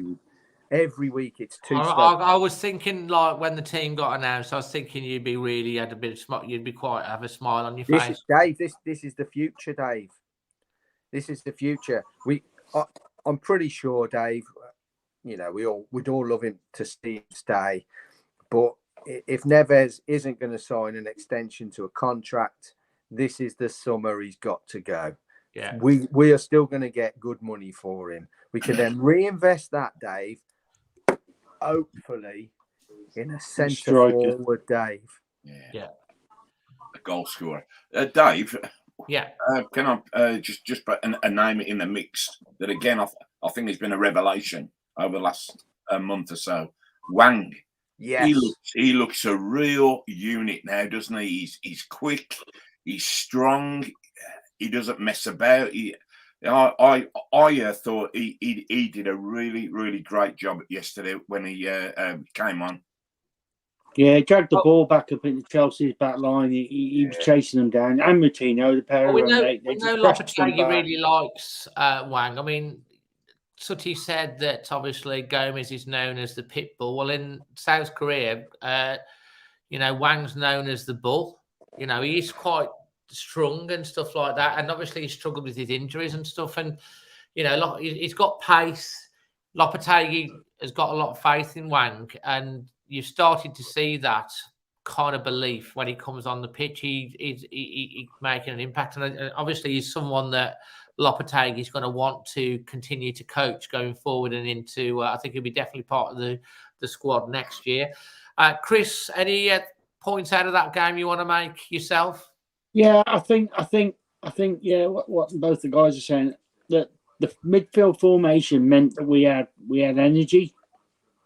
Every week it's too slow. I was thinking, like, when the team got announced, I was thinking you'd be really had a bit of smile. You'd be have a smile on your face. Dave, this is the future, Dave. This is the future. I'm pretty sure, Dave. You know, we'd all love him to see him stay, but if Neves isn't going to sign an extension to a contract, this is the summer he's got to go. Yeah, we are still going to get good money for him. We can then reinvest that, Dave. Hopefully, in a centre forward, Dave. Yeah. A goal scorer, Dave. Yeah. Can I just put a name in the mix that again I think has been a revelation over the last month or so. Wang. Yes. He looks a real unit now, doesn't he? He's quick. He's strong. He doesn't mess about. I thought he did a really, really great job yesterday when he came on. Yeah, he dragged the ball back up into Chelsea's back line. He was chasing them down. And Moutinho, the pair of them. We know Lopetegui really likes Wang. I mean, Sutty said that obviously Gomez is known as the pit bull. Well, in South Korea, Wang's known as the bull. You know, he's quite strong and stuff like that. And obviously he struggled with his injuries and stuff. And, he's got pace. Lopetegui has got a lot of faith in Wang. And you've started to see that kind of belief when he comes on the pitch. He's making an impact. And obviously he's someone that Lopetegui is going to want to continue to coach going forward and into, I think he'll be definitely part of the squad next year. Chris, any points out of that game you want to make yourself? Yeah, I think, yeah, what both the guys are saying, that the midfield formation meant that we had energy,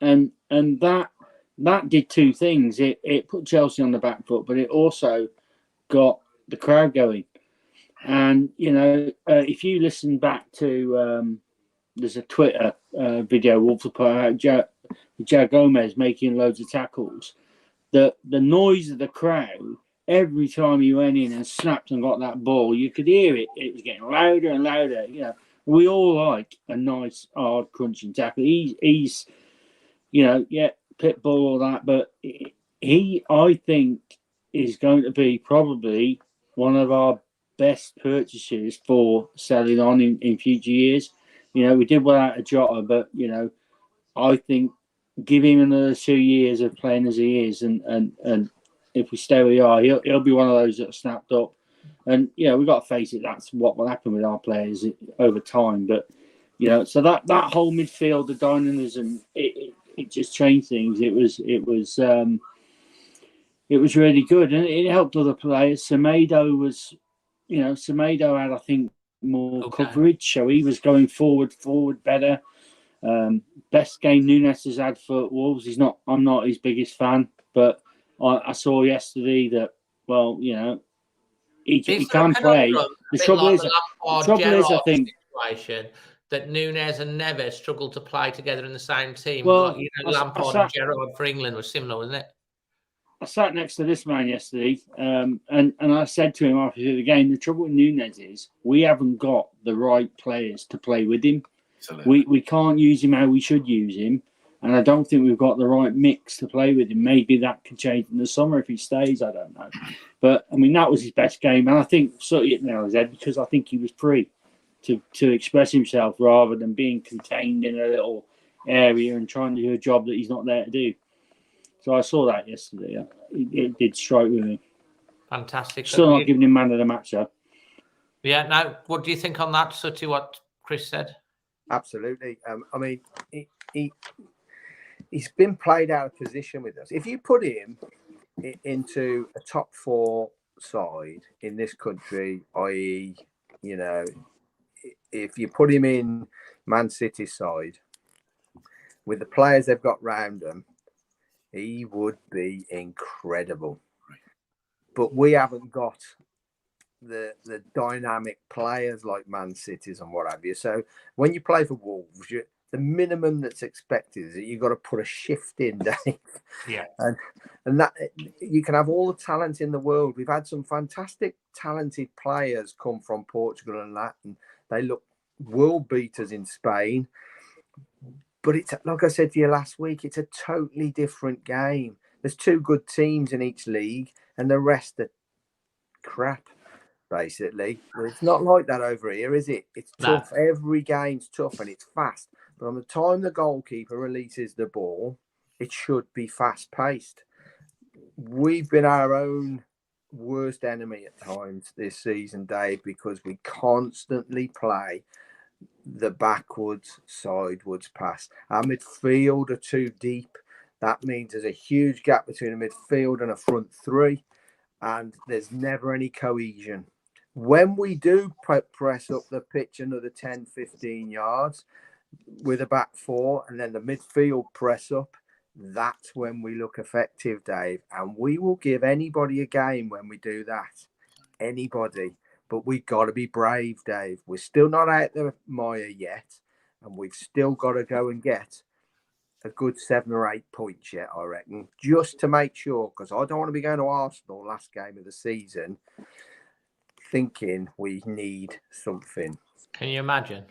and that did two things. It put Chelsea on the back foot, but it also got the crowd going. And if you listen back to there's a Twitter video Wolves put out, João Gomez making loads of tackles. The noise of the crowd every time he went in and snapped and got that ball, you could hear it. It was getting louder and louder. We all like a nice hard crunching tackle. He's pit bull all that, but he I think is going to be probably one of our best purchases for selling on in future years. We did without a Jota, but I think give him another 2 years of playing as he is, and if we stay where we are, he'll be one of those that snapped up. And we've got to face it. That's what will happen with our players over time. But so that whole midfield, the dynamism, it just changed things. It was really good, and it helped other players. Semedo had, I think, more coverage, so he was going forward better. Best game Nunes has had for Wolves. I'm not his biggest fan, but I saw yesterday that he can play. The trouble is, I think, situation that Nunes and Neves struggled to play together in the same team. Well, Lampard and Gerrard for England was similar, wasn't it? I sat next to this man yesterday, and I said to him after the game, the trouble with Nunes is we haven't got the right players to play with him. We can't use him how we should use him, and I don't think we've got the right mix to play with him. Maybe that could change in the summer if he stays. I don't know, but I mean that was his best game, and I think Sutty now is Ed because I think he was free to express himself rather than being contained in a little area and trying to do a job that he's not there to do. So I saw that yesterday. It did strike with me. Fantastic. Still not giving him man of the match, though. Yeah, no. What do you think on that, Sutty, what Chris said? Absolutely. I mean, he's been played out of position with us. If you put him into a top 4 side in this country, i.e., you know, if you put him in Man City side with the players they've got round him, he would be incredible. But we haven't got the dynamic players like Man City's and what have you. So when you play for Wolves, the minimum that's expected is that you've got to put a shift in, Dave. Yeah. And that you can have all the talent in the world. We've had some fantastic, talented players come from Portugal and that, and they look world beaters in Spain. But it's like I said to you last week, it's a totally different game. There's 2 good teams in each league, and the rest are crap, basically. Well, it's not like that over here, is it? It's tough. Every game's tough and it's fast. But on the time the goalkeeper releases the ball, it should be fast-paced. We've been our own worst enemy at times this season, Dave, because we constantly play the backwards, sidewards pass. Our midfield are too deep. That means there's a huge gap between a midfield and a front 3, and there's never any cohesion. When we do press up the pitch another 10, 15 yards with a back 4 and then the midfield press up, that's when we look effective, Dave. And we will give anybody a game when we do that. Anybody. But we've got to be brave, Dave. We're still not out the mire yet. And we've still got to go and get a good 7 or 8 points yet, I reckon. Just to make sure, because I don't want to be going to Arsenal last game of the season thinking we need something. Can you imagine?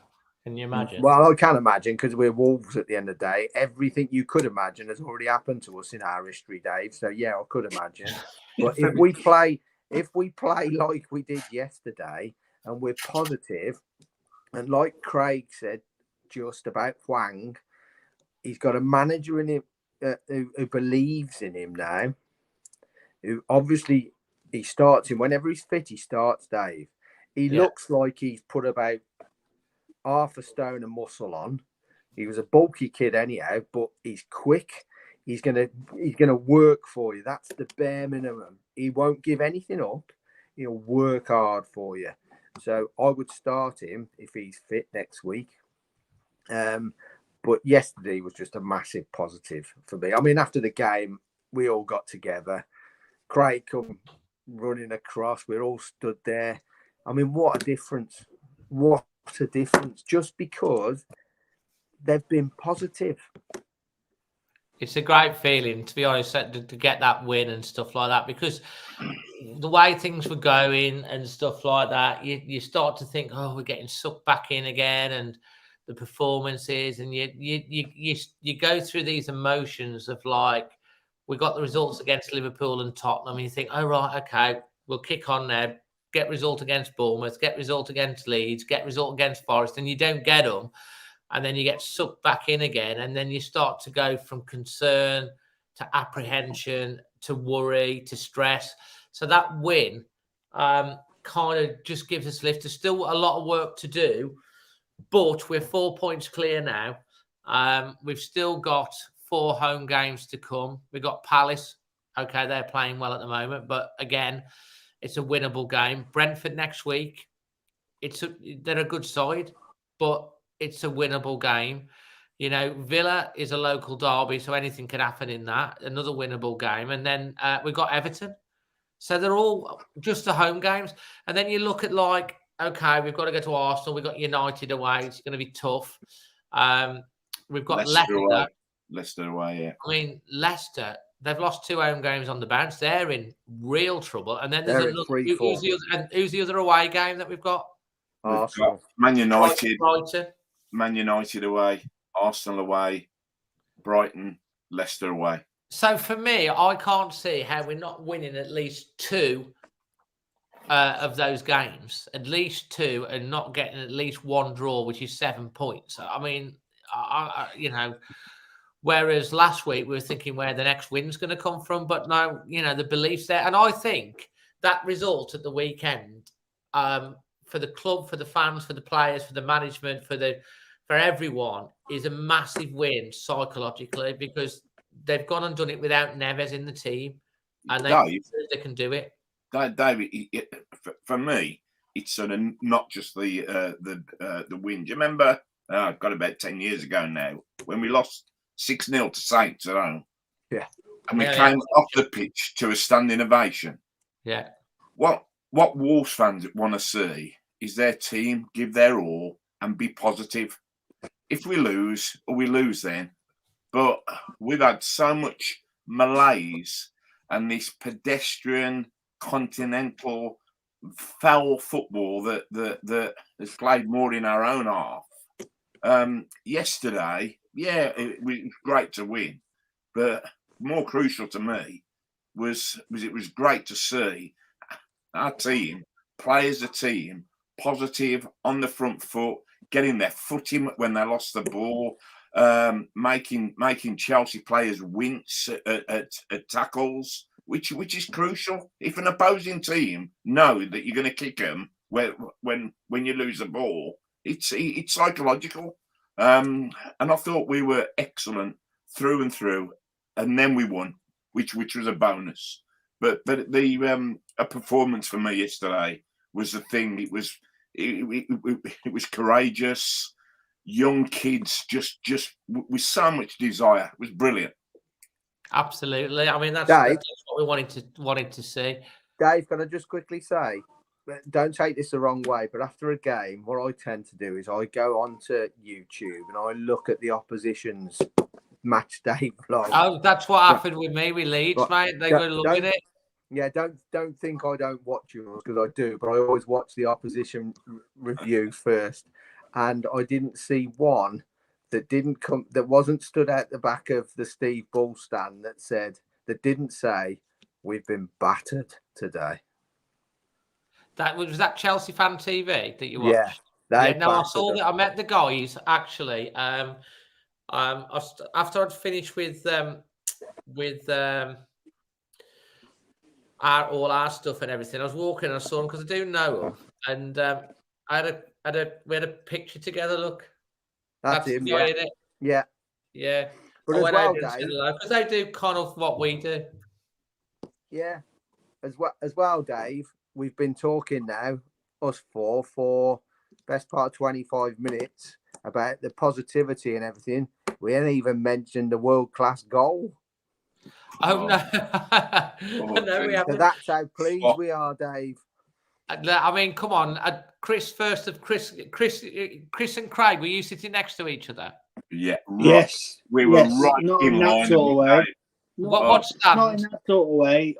Can you imagine? Well, I can imagine, because we're Wolves at the end of the day. Everything you could imagine has already happened to us in our history, Dave. So yeah, I could imagine. But if we play like we did yesterday, and we're positive, and like Craig said just about Hwang, he's got a manager in him who believes in him now. Who obviously he starts him whenever he's fit. He starts Dave. He looks like he's put about half a stone of muscle on. He was a bulky kid anyhow, but he's quick. He's gonna work for you. That's the bare minimum. He won't give anything up. He'll work hard for you. So I would start him if he's fit next week. But yesterday was just a massive positive for me. I mean, after the game, we all got together. Craig come running across. We're all stood there. I mean, what a difference. What a difference. Just because they've been positive. It's a great feeling, to be honest, to get that win and stuff like that, because the way things were going and stuff like that, you start to think, oh, we're getting sucked back in again, and the performances, and you go through these emotions of like, we got the results against Liverpool and Tottenham, and you think, oh, right, okay, we'll kick on now, get result against Bournemouth, get result against Leeds, get result against Forest, and you don't get them. And then you get sucked back in again. And then you start to go from concern to apprehension to worry to stress. So that win kind of just gives us a lift. There's still a lot of work to do, but we're 4 points clear now. We've still got 4 home games to come. We've got Palace. Okay, they're playing well at the moment. But again, it's a winnable game. Brentford next week. They're a good side, but it's a winnable game. You know, Villa is a local derby, so anything can happen in that. Another winnable game. And then we've got Everton. So they're all just the home games. And then you look at like, okay, we've got to go to Arsenal. We've got United away. It's going to be tough. We've got Leicester. Leicester away, yeah. I mean, Leicester, they've lost 2 home games on the bounce. They're in real trouble. And then there's who's the other away game that we've got? Arsenal. Man United. Brighton. Man United away, Arsenal away, Brighton, Leicester away. So for me, I can't see how we're not winning at least 2 of those games, at least 2, and not getting at least 1 draw, which is 7 points. I mean, you know, whereas last week we were thinking where the next win's going to come from, but now, you know, the belief's there. And I think that result at the weekend, for the club, for the fans, for the players, for the management, for everyone, is a massive win psychologically, because they've gone and done it without Neves in the team, and they can do it. David, for me, it's sort of not just the win. Do you remember? I've got about 10 years ago now when we lost 6-0 to Saints at home. Yeah, and we came off the pitch to a standing ovation. Yeah. What Wolves fans want to see is their team give their all and be positive. If we lose, we lose then. But we've had so much malaise and this pedestrian, continental, foul football that has played more in our own half. Yesterday, it was great to win, but more crucial to me was it was great to see our team play as a team, positive, on the front foot, getting their footing when they lost the ball, making Chelsea players wince at tackles, which is crucial. If an opposing team know that you're going to kick them when you lose the ball, it's psychological. And I thought we were excellent through and through, and then we won, which was a bonus. But the a performance for me yesterday was the thing. It was courageous, young kids, just with so much desire. It was brilliant. Absolutely. I mean, that's what we wanted to see. Dave, can I just quickly say, don't take this the wrong way, but after a game, what I tend to do is I go onto YouTube and I look at the opposition's match day vlog. Oh, that's what happened with me with Leeds, mate. They were looking at it. Yeah, don't think I don't watch yours, because I do, but I always watch the opposition review first. And I didn't see one that wasn't stood out the back of the Steve Bull stand that didn't say, "We've been battered today." Was that Chelsea Fan TV that you watched? Yeah. No, I saw that. I met the guys actually. After I'd finished with all our stuff and everything, I was walking and I saw them because I do know them, and we had a picture together. Look, that's him. the guy in it. Yeah. But as well, Dave, because they do kind of what we do. Yeah, as well, Dave. We've been talking now, us four, for best part of 25 minutes about the positivity and everything. We ain't even mentioned the world-class goal. Oh, no. No, we haven't. So that's how pleased we are, Dave. I mean, come on. Chris and Craig, were you sitting next to each other? Yeah. Right. Yes. We were right not in that line. Sort of way. What's that? Not in that sort of way.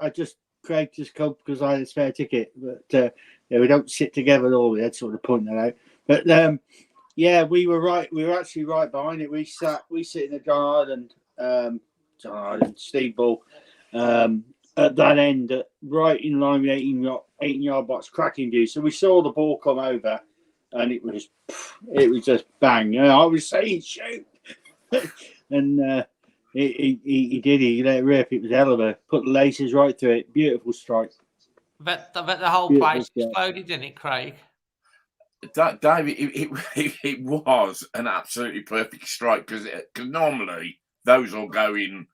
Craig just come because I had a spare ticket. But we don't sit together all. We had sort of point that out. But we were right. We were actually right behind it. We sit in the John Arden, Steve Bull, at that end, right in line with 18-yard box, cracking view. So we saw the ball come over, and it was just bang. I was saying shoot, and he did. He let it rip. It was a hell of a put the laces right through it. Beautiful strike. But the whole place exploded, didn't it, Craig? David, it was an absolutely perfect strike because normally those will go in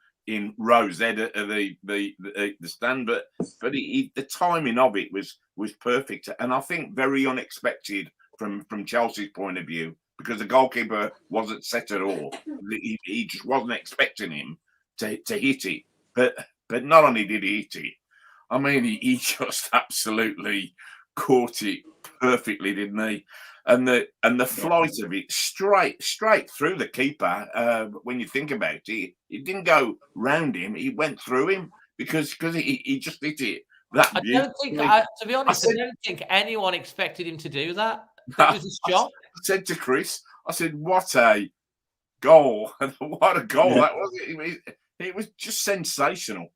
rows there at the stand, but the timing of it was perfect, and I think very unexpected from Chelsea's point of view, because the goalkeeper wasn't set at all. He just wasn't expecting him to hit it, but not only did he hit it, I mean he just absolutely caught it perfectly, didn't he? And the flight of it straight through the keeper. When you think about it, it didn't go round him; he went through him because he just hit it. I don't think, to be honest, I don't think anyone expected him to do that. It was a shot. I said to Chris, I said, "What a goal! What a goal that was! It was just sensational."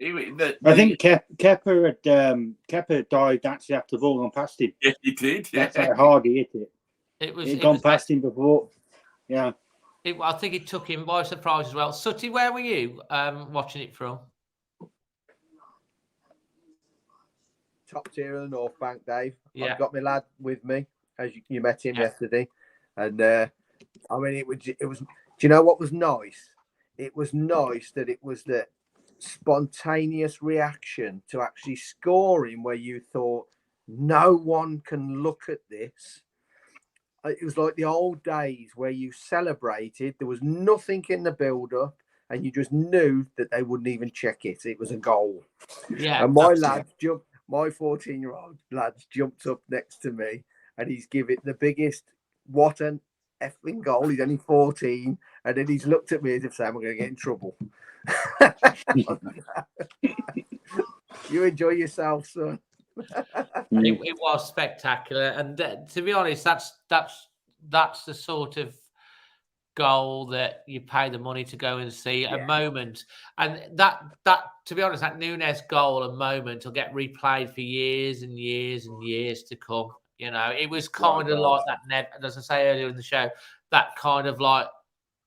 I think Kepa dived actually after the ball gone past him. Yeah, he did. Yeah. That's how hard he hit it. It gone past him before. Yeah. I think it took him by surprise as well. Sutty, where were you watching it from? top tier of the North Bank, Dave. Yeah. I've got my lad with me, as you met him yesterday, and I mean, it was. Do you know what was nice? It was nice that it was the spontaneous reaction to actually scoring, where you thought no one can look at this. It was like the old days where you celebrated. There was nothing in the build-up, and you just knew that they wouldn't even check it. It was a goal. Yeah. And my 14-year-old lads jumped up next to me, and he's given it the biggest what an effing goal. He's only 14, and then he's looked at me as if saying, "I'm going to get in trouble." You enjoy yourself, son. It was spectacular, and to be honest, that's the sort of goal that you pay the money to go and see. A moment, and that to be honest, that Nunes goal, a moment, will get replayed for years and years and years to come. You know, it was kind of like that. As I say earlier in the show, that kind of like,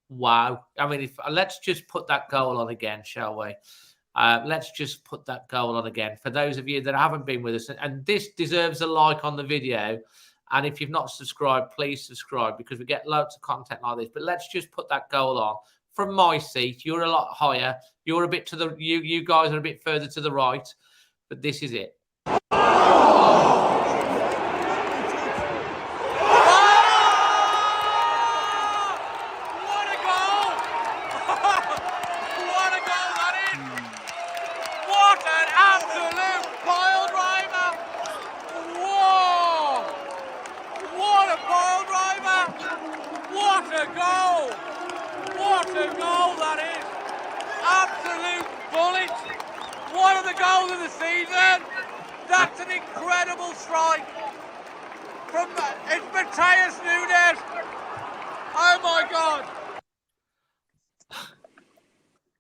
wow. I mean, let's just put that goal on again, shall we? Let's just put that goal on again. For those of you that haven't been with us, and this deserves a like on the video. And if you've not subscribed, please subscribe, because we get loads of content like this. But let's just put that goal on. From my seat, you're a lot higher. You're a bit to the you guys are a bit further to the right. But this is it.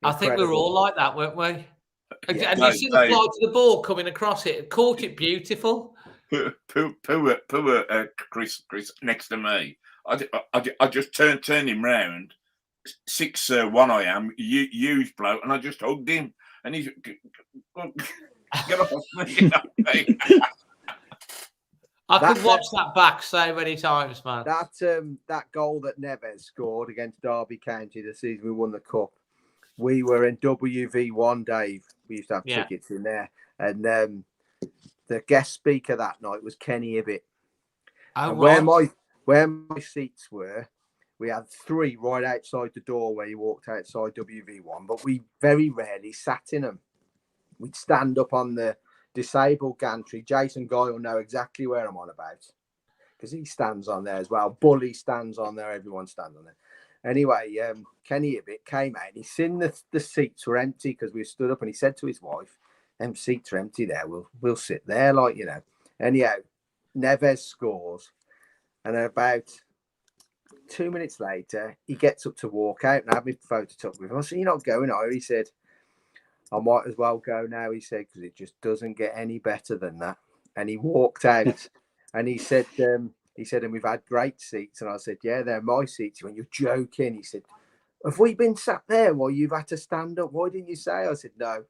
I think we were all like that, weren't we? And you see the fly to the ball coming across it, caught it beautiful. Chris next to me. I just turned him round. 6'1" I am, huge bloke, and I just hugged him, and he's get off me. You know? I could watch that back so many times, man. That goal that Neves scored against Derby County the season we won the cup. We were in WV1, Dave. We used to have tickets in there. And the guest speaker that night was Kenny Ibbott. Oh, where my seats were, we had 3 right outside the door where you walked outside WV1, but we very rarely sat in them. We'd stand up on the disabled gantry. Jason Guy will know exactly where I'm on about, because he stands on there as well. Bully stands on there. Everyone stands on there. Anyway, Kenny Ibbott came out. He's seen the seats were empty because we stood up, and he said to his wife, "Them seats are empty there. We'll sit there, like, you know." Anyhow, Neves scores, and about 2 minutes later, he gets up to walk out, and I have my photo took with him. I said, "You're not going, are you?" He said, "I might as well go now," he said, "because it just doesn't get any better than that." And he walked out, and he said, and we've had great seats. And I said, "Yeah, they're my seats." He went, "You're joking." He said, "Have we been sat there while you've had to stand up? Why didn't you say?" I said, "No,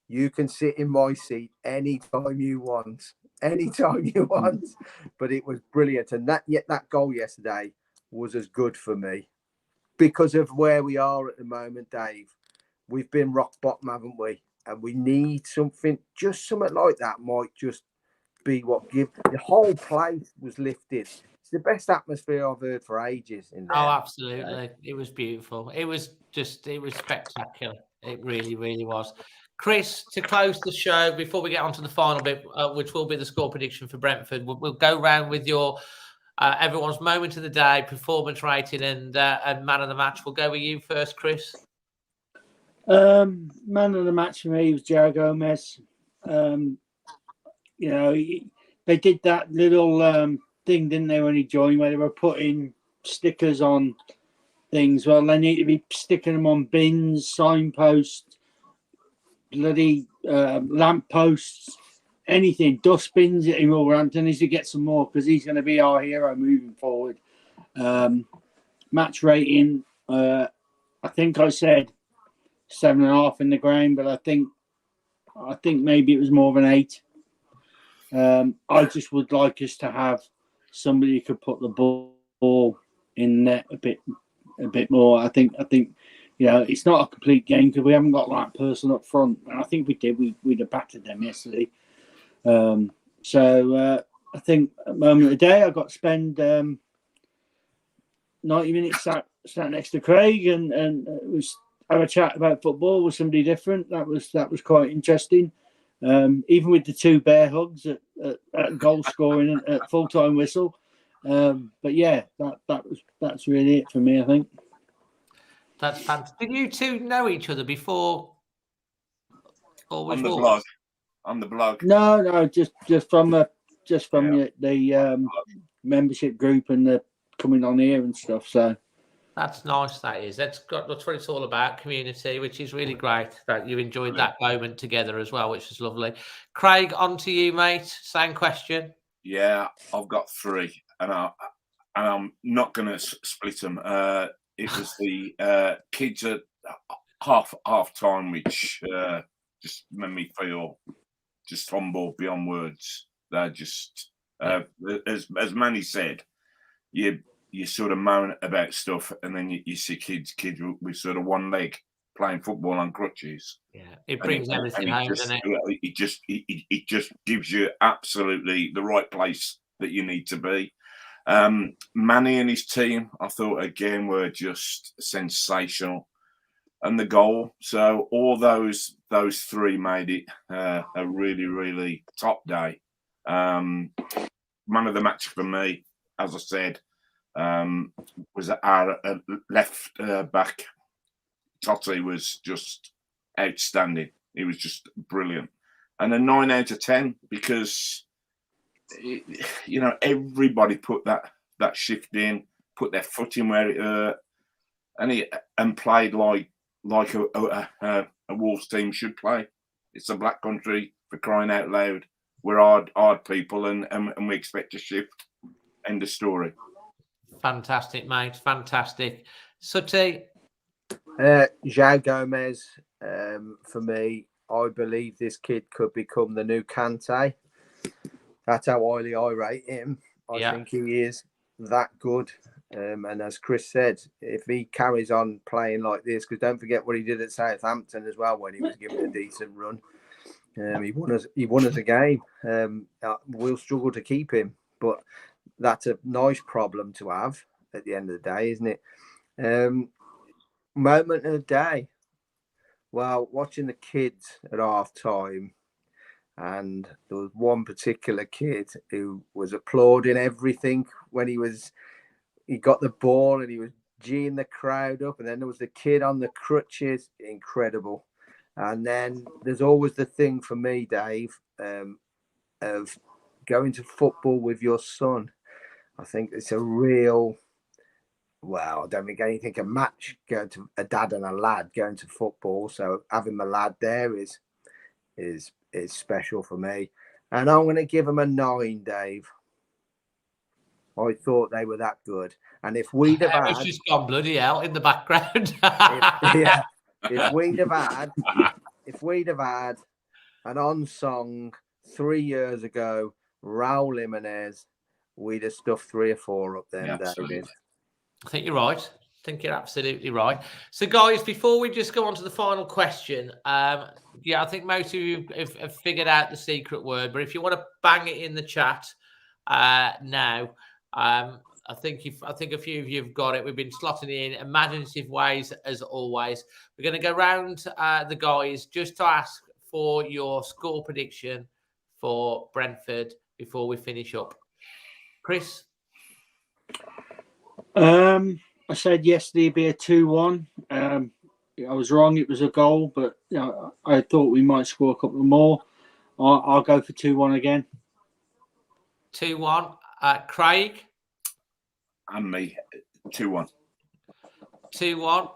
you can sit in my seat anytime you want. Anytime you want." But it was brilliant. And that goal yesterday was as good for me because of where we are at the moment, Dave. We've been rock bottom, haven't we? And we need something like that might just be what give the whole place was lifted. It's the best atmosphere I've heard for ages in there. Oh, absolutely. It was beautiful. It was spectacular. It really, really was. Chris, to close the show before we get on to the final bit, which will be the score prediction for Brentford, we'll go round with your everyone's moment of the day, performance rating, and man of the match. We'll go with you first, Chris. Man of the match for me was Joe Gomez. You know, they did that little thing, didn't they, when he joined, where they were putting stickers on things. Well, they need to be sticking them on bins, signposts, bloody lampposts, anything, dustbins in Wolverhampton. Needs to get some more because he's going to be our hero moving forward. Match rating, I think I said 7.5 in the ground, but I think maybe it was more of an 8. I just would like us to have somebody who could put the ball in net a bit more. I think it's not a complete game because we haven't got that person up front, and I think we did. We'd have battered them yesterday. So I think at the moment of the day, I got to spend 90 minutes sat next to Craig and it was have a chat about football with somebody different. That was quite interesting. Even with the 2 bear hugs at goal scoring at full time whistle. But yeah, that's really it for me, I think. That's fantastic. Did you two know each other before? On the blog. On the blog. No, just from the membership group and the coming on here and stuff. So that's nice. That's what it's all about, community, which is really great that you enjoyed that moment together as well, which is lovely. Craig, on to you, mate. Same question. Yeah, I've got 3, and I'm not going to split them. It was the kids at half time, which just made me feel just humble beyond words. They're just as Manny said, you sort of moan about stuff, and then you see kids with sort of one leg playing football on crutches. Yeah, it brings everything home, doesn't it? It just gives you absolutely the right place that you need to be. Manny and his team, I thought again were just sensational, and the goal. So all those 3 made it a really, really top day. Man of the match for me, as I said, was our left back. Totti was just outstanding. He was just brilliant, and a 9 out of 10 because everybody put that shift in, put their foot in where it hurt, and played like a Wolves team should play. It's a black country, for crying out loud. We're hard people, and we expect a shift. End of story. Fantastic, mate. Fantastic. Sutty? João Gomez, for me, I believe this kid could become the new Kante. That's how highly I rate him. I think he is that good. And as Chris said, if he carries on playing like this, because don't forget what he did at Southampton as well when he was given a decent run. He won us a game. We'll struggle to keep him, but that's a nice problem to have at the end of the day, isn't it? Moment of the day. Well, watching the kids at half time, and there was one particular kid who was applauding everything when he got the ball and he was geeing the crowd up, and then there was the kid on the crutches. Incredible. And then there's always the thing for me, Dave, of going to football with your son. I think it's a real, I don't think anything can match going to a dad and a lad going to football. So having my lad there is special for me. And I'm going to give him a 9, Dave. I thought they were that good. And if we'd have had... It's just gone bloody hell in the background. If we'd have had an on-song 3 years ago, Raul Jimenez, we'd have stuffed 3 or 4 up there, David. I think you're right. I think you're absolutely right. So, guys, before we just go on to the final question, I think most of you have figured out the secret word, but if you want to bang it in the chat now, I think a few of you have got it. We've been slotting in imaginative ways as always. We're going to go round the guys just to ask for your score prediction for Brentford before we finish up. Chris? I said yesterday it'd be a 2-1. I was wrong. It was a goal, but I thought we might score a couple more. I'll go for 2-1 again. 2-1. Craig? And me, 2-1. 2-1.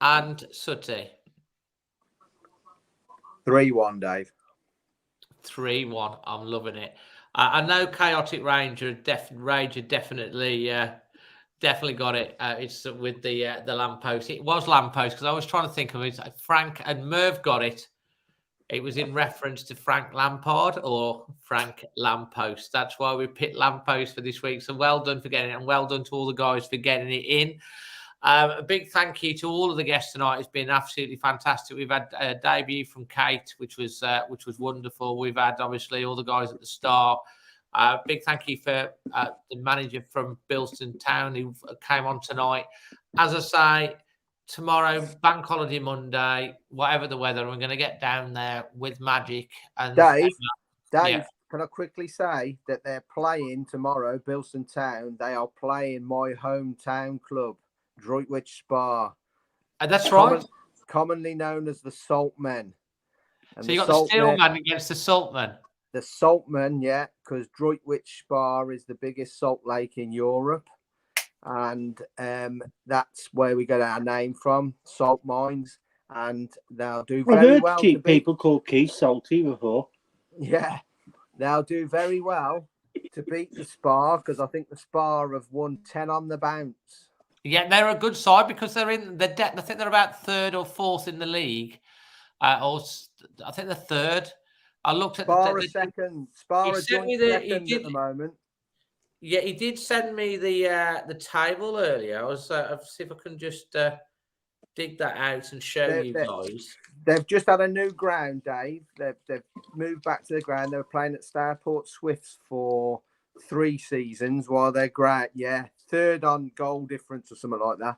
And Sutty? 3-1, Dave. 3-1. I'm loving it. I know Chaotic Ranger definitely got it. It's with the lamppost. It was lamppost because I was trying to think of it. Frank and Merv got it. It was in reference to Frank Lampard or Frank Lamppost. That's why we picked Lamppost for this week. So well done for getting it, and well done to all the guys for getting it in. A big thank you to all of the guests tonight. It's been absolutely fantastic. We've had a debut from Kate, which was wonderful. We've had obviously all the guys at the start. Big thank you for the manager from Bilston Town who came on tonight. As I say, tomorrow, Bank Holiday Monday, whatever the weather, we're going to get down there with magic. And Dave, yeah. can I quickly say that they're playing tomorrow, Bilston Town. They are playing my hometown club, Droitwich Spa. That's right. Commonly known as the Saltmen. And so you got the Steelman against the Saltmen. The Saltmen, yeah, because Droitwich Spa is the biggest salt lake in Europe. And that's where we get our name from, salt mines. And they'll do very well. People call Keith salty before. Yeah, they'll do very well to beat the Spa, because I think the Spa have won 10 on the bounce. Yeah, they're a good side because they're in the I think they're about third or fourth in the league. Or I think they're third. I looked at Spa second. Spa are joint second at the moment. Yeah, he did send me the table earlier. I'll see if I can just dig that out and show you guys. They've just had a new ground, Dave. They've moved back to the ground. They were playing at Starport Swifts for 3 seasons while they're great. Yeah, third on goal difference or something like that.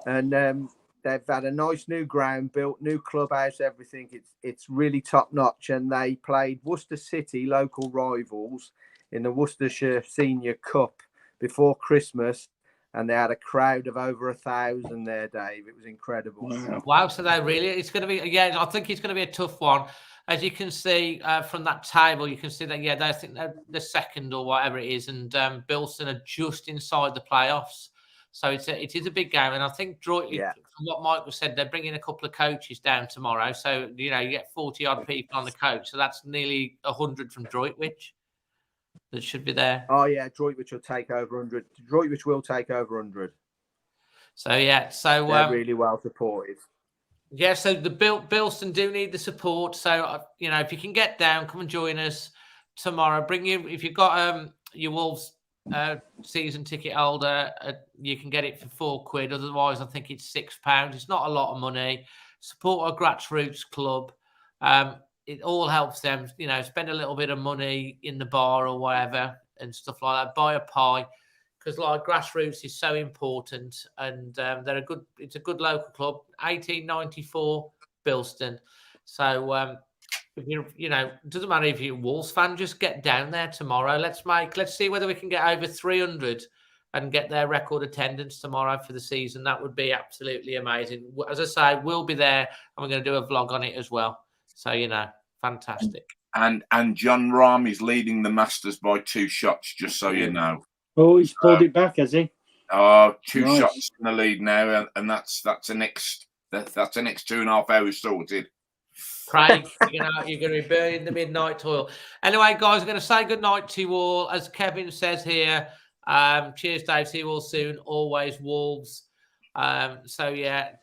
And they've had a nice new ground built, new clubhouse, everything. It's really top notch. And they played Worcester City, local rivals, in the Worcestershire Senior Cup before Christmas, and they had a crowd of over 1,000 there, Dave. It was incredible. Wow! So it's going to be, yeah, I think it's going to be a tough one. As you can see from that table, you can see that, yeah, I think they're second or whatever it is, and Bilston are just inside the playoffs. So it is a big game, and I think from what Michael said, they're bringing a couple of coaches down tomorrow. So you get 40 odd people on the coach, so that's nearly 100 from Droitwich. That should be there. Oh yeah, Droitwich will take over 100. Droitwich will take over 100. So yeah, they're really well supported. Yeah, so the Bilston do need the support. So if you can get down, come and join us tomorrow. If you've got your Wolves season ticket holder, you can get it for £4. Otherwise, I think it's £6. It's not a lot of money. Support a grassroots club. It all helps them, spend a little bit of money in the bar or whatever and stuff like that. Buy a pie, because grassroots is so important, and it's a good local club. 1894 Bilston. So it doesn't matter if you're a Wolves fan, just get down there tomorrow. Let's see whether we can get over 300 and get their record attendance tomorrow for the season. That would be absolutely amazing. As I say, we'll be there, and we're going to do a vlog on it as well. So, fantastic. And John Rahm is leading the Masters by 2 shots, just so you know. Oh, he's pulled it back, has he? Oh, 2 shots in the lead now, and that's the next 2.5 hours sorted. Craig, you're going to be burning the midnight toil. Anyway, guys, I'm going to say good night to you all. As Kevin says here, cheers, Dave. See you all soon. Always Wolves. So, yeah.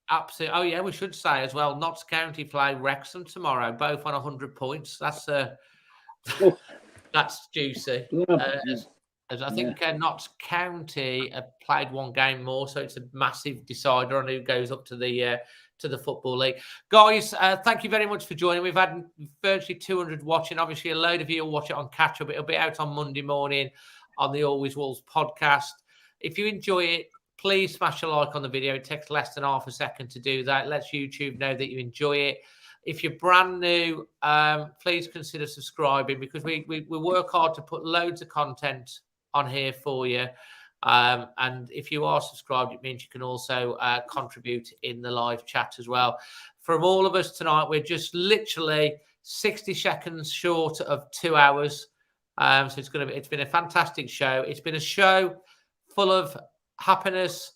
Absolutely. Oh, yeah, we should say as well, Notts County play Wrexham tomorrow, both on 100 points. That's juicy. As I think Notts County have played 1 game more, so it's a massive decider on who goes up to the Football League. Guys, thank you very much for joining. We've had virtually 200 watching. Obviously, a load of you will watch it on catch-up. It'll be out on Monday morning on the Always Wolves podcast. If you enjoy it, please smash a like on the video. It takes less than half a second to do that. It lets YouTube know that you enjoy it. If you're brand new, please consider subscribing, because we work hard to put loads of content on here for you. And if you are subscribed, it means you can also contribute in the live chat as well. From all of us tonight, we're just literally 60 seconds short of 2 hours. So it's been a fantastic show. It's been a show full of happiness,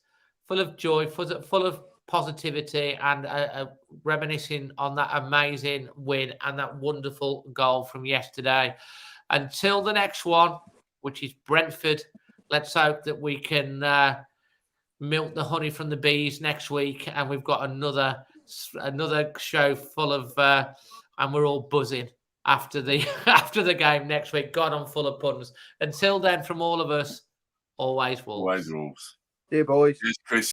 full of joy, full of positivity, and reminiscing on that amazing win and that wonderful goal from yesterday. Until the next one, which is Brentford, let's hope that we can milk the honey from the bees next week, and we've got another another show full of, and we're all buzzing after the after the game next week. God, I'm full of puns. Until then, from all of us, always Wolves. Always Wolves. Dear boys. Cheers, Chris.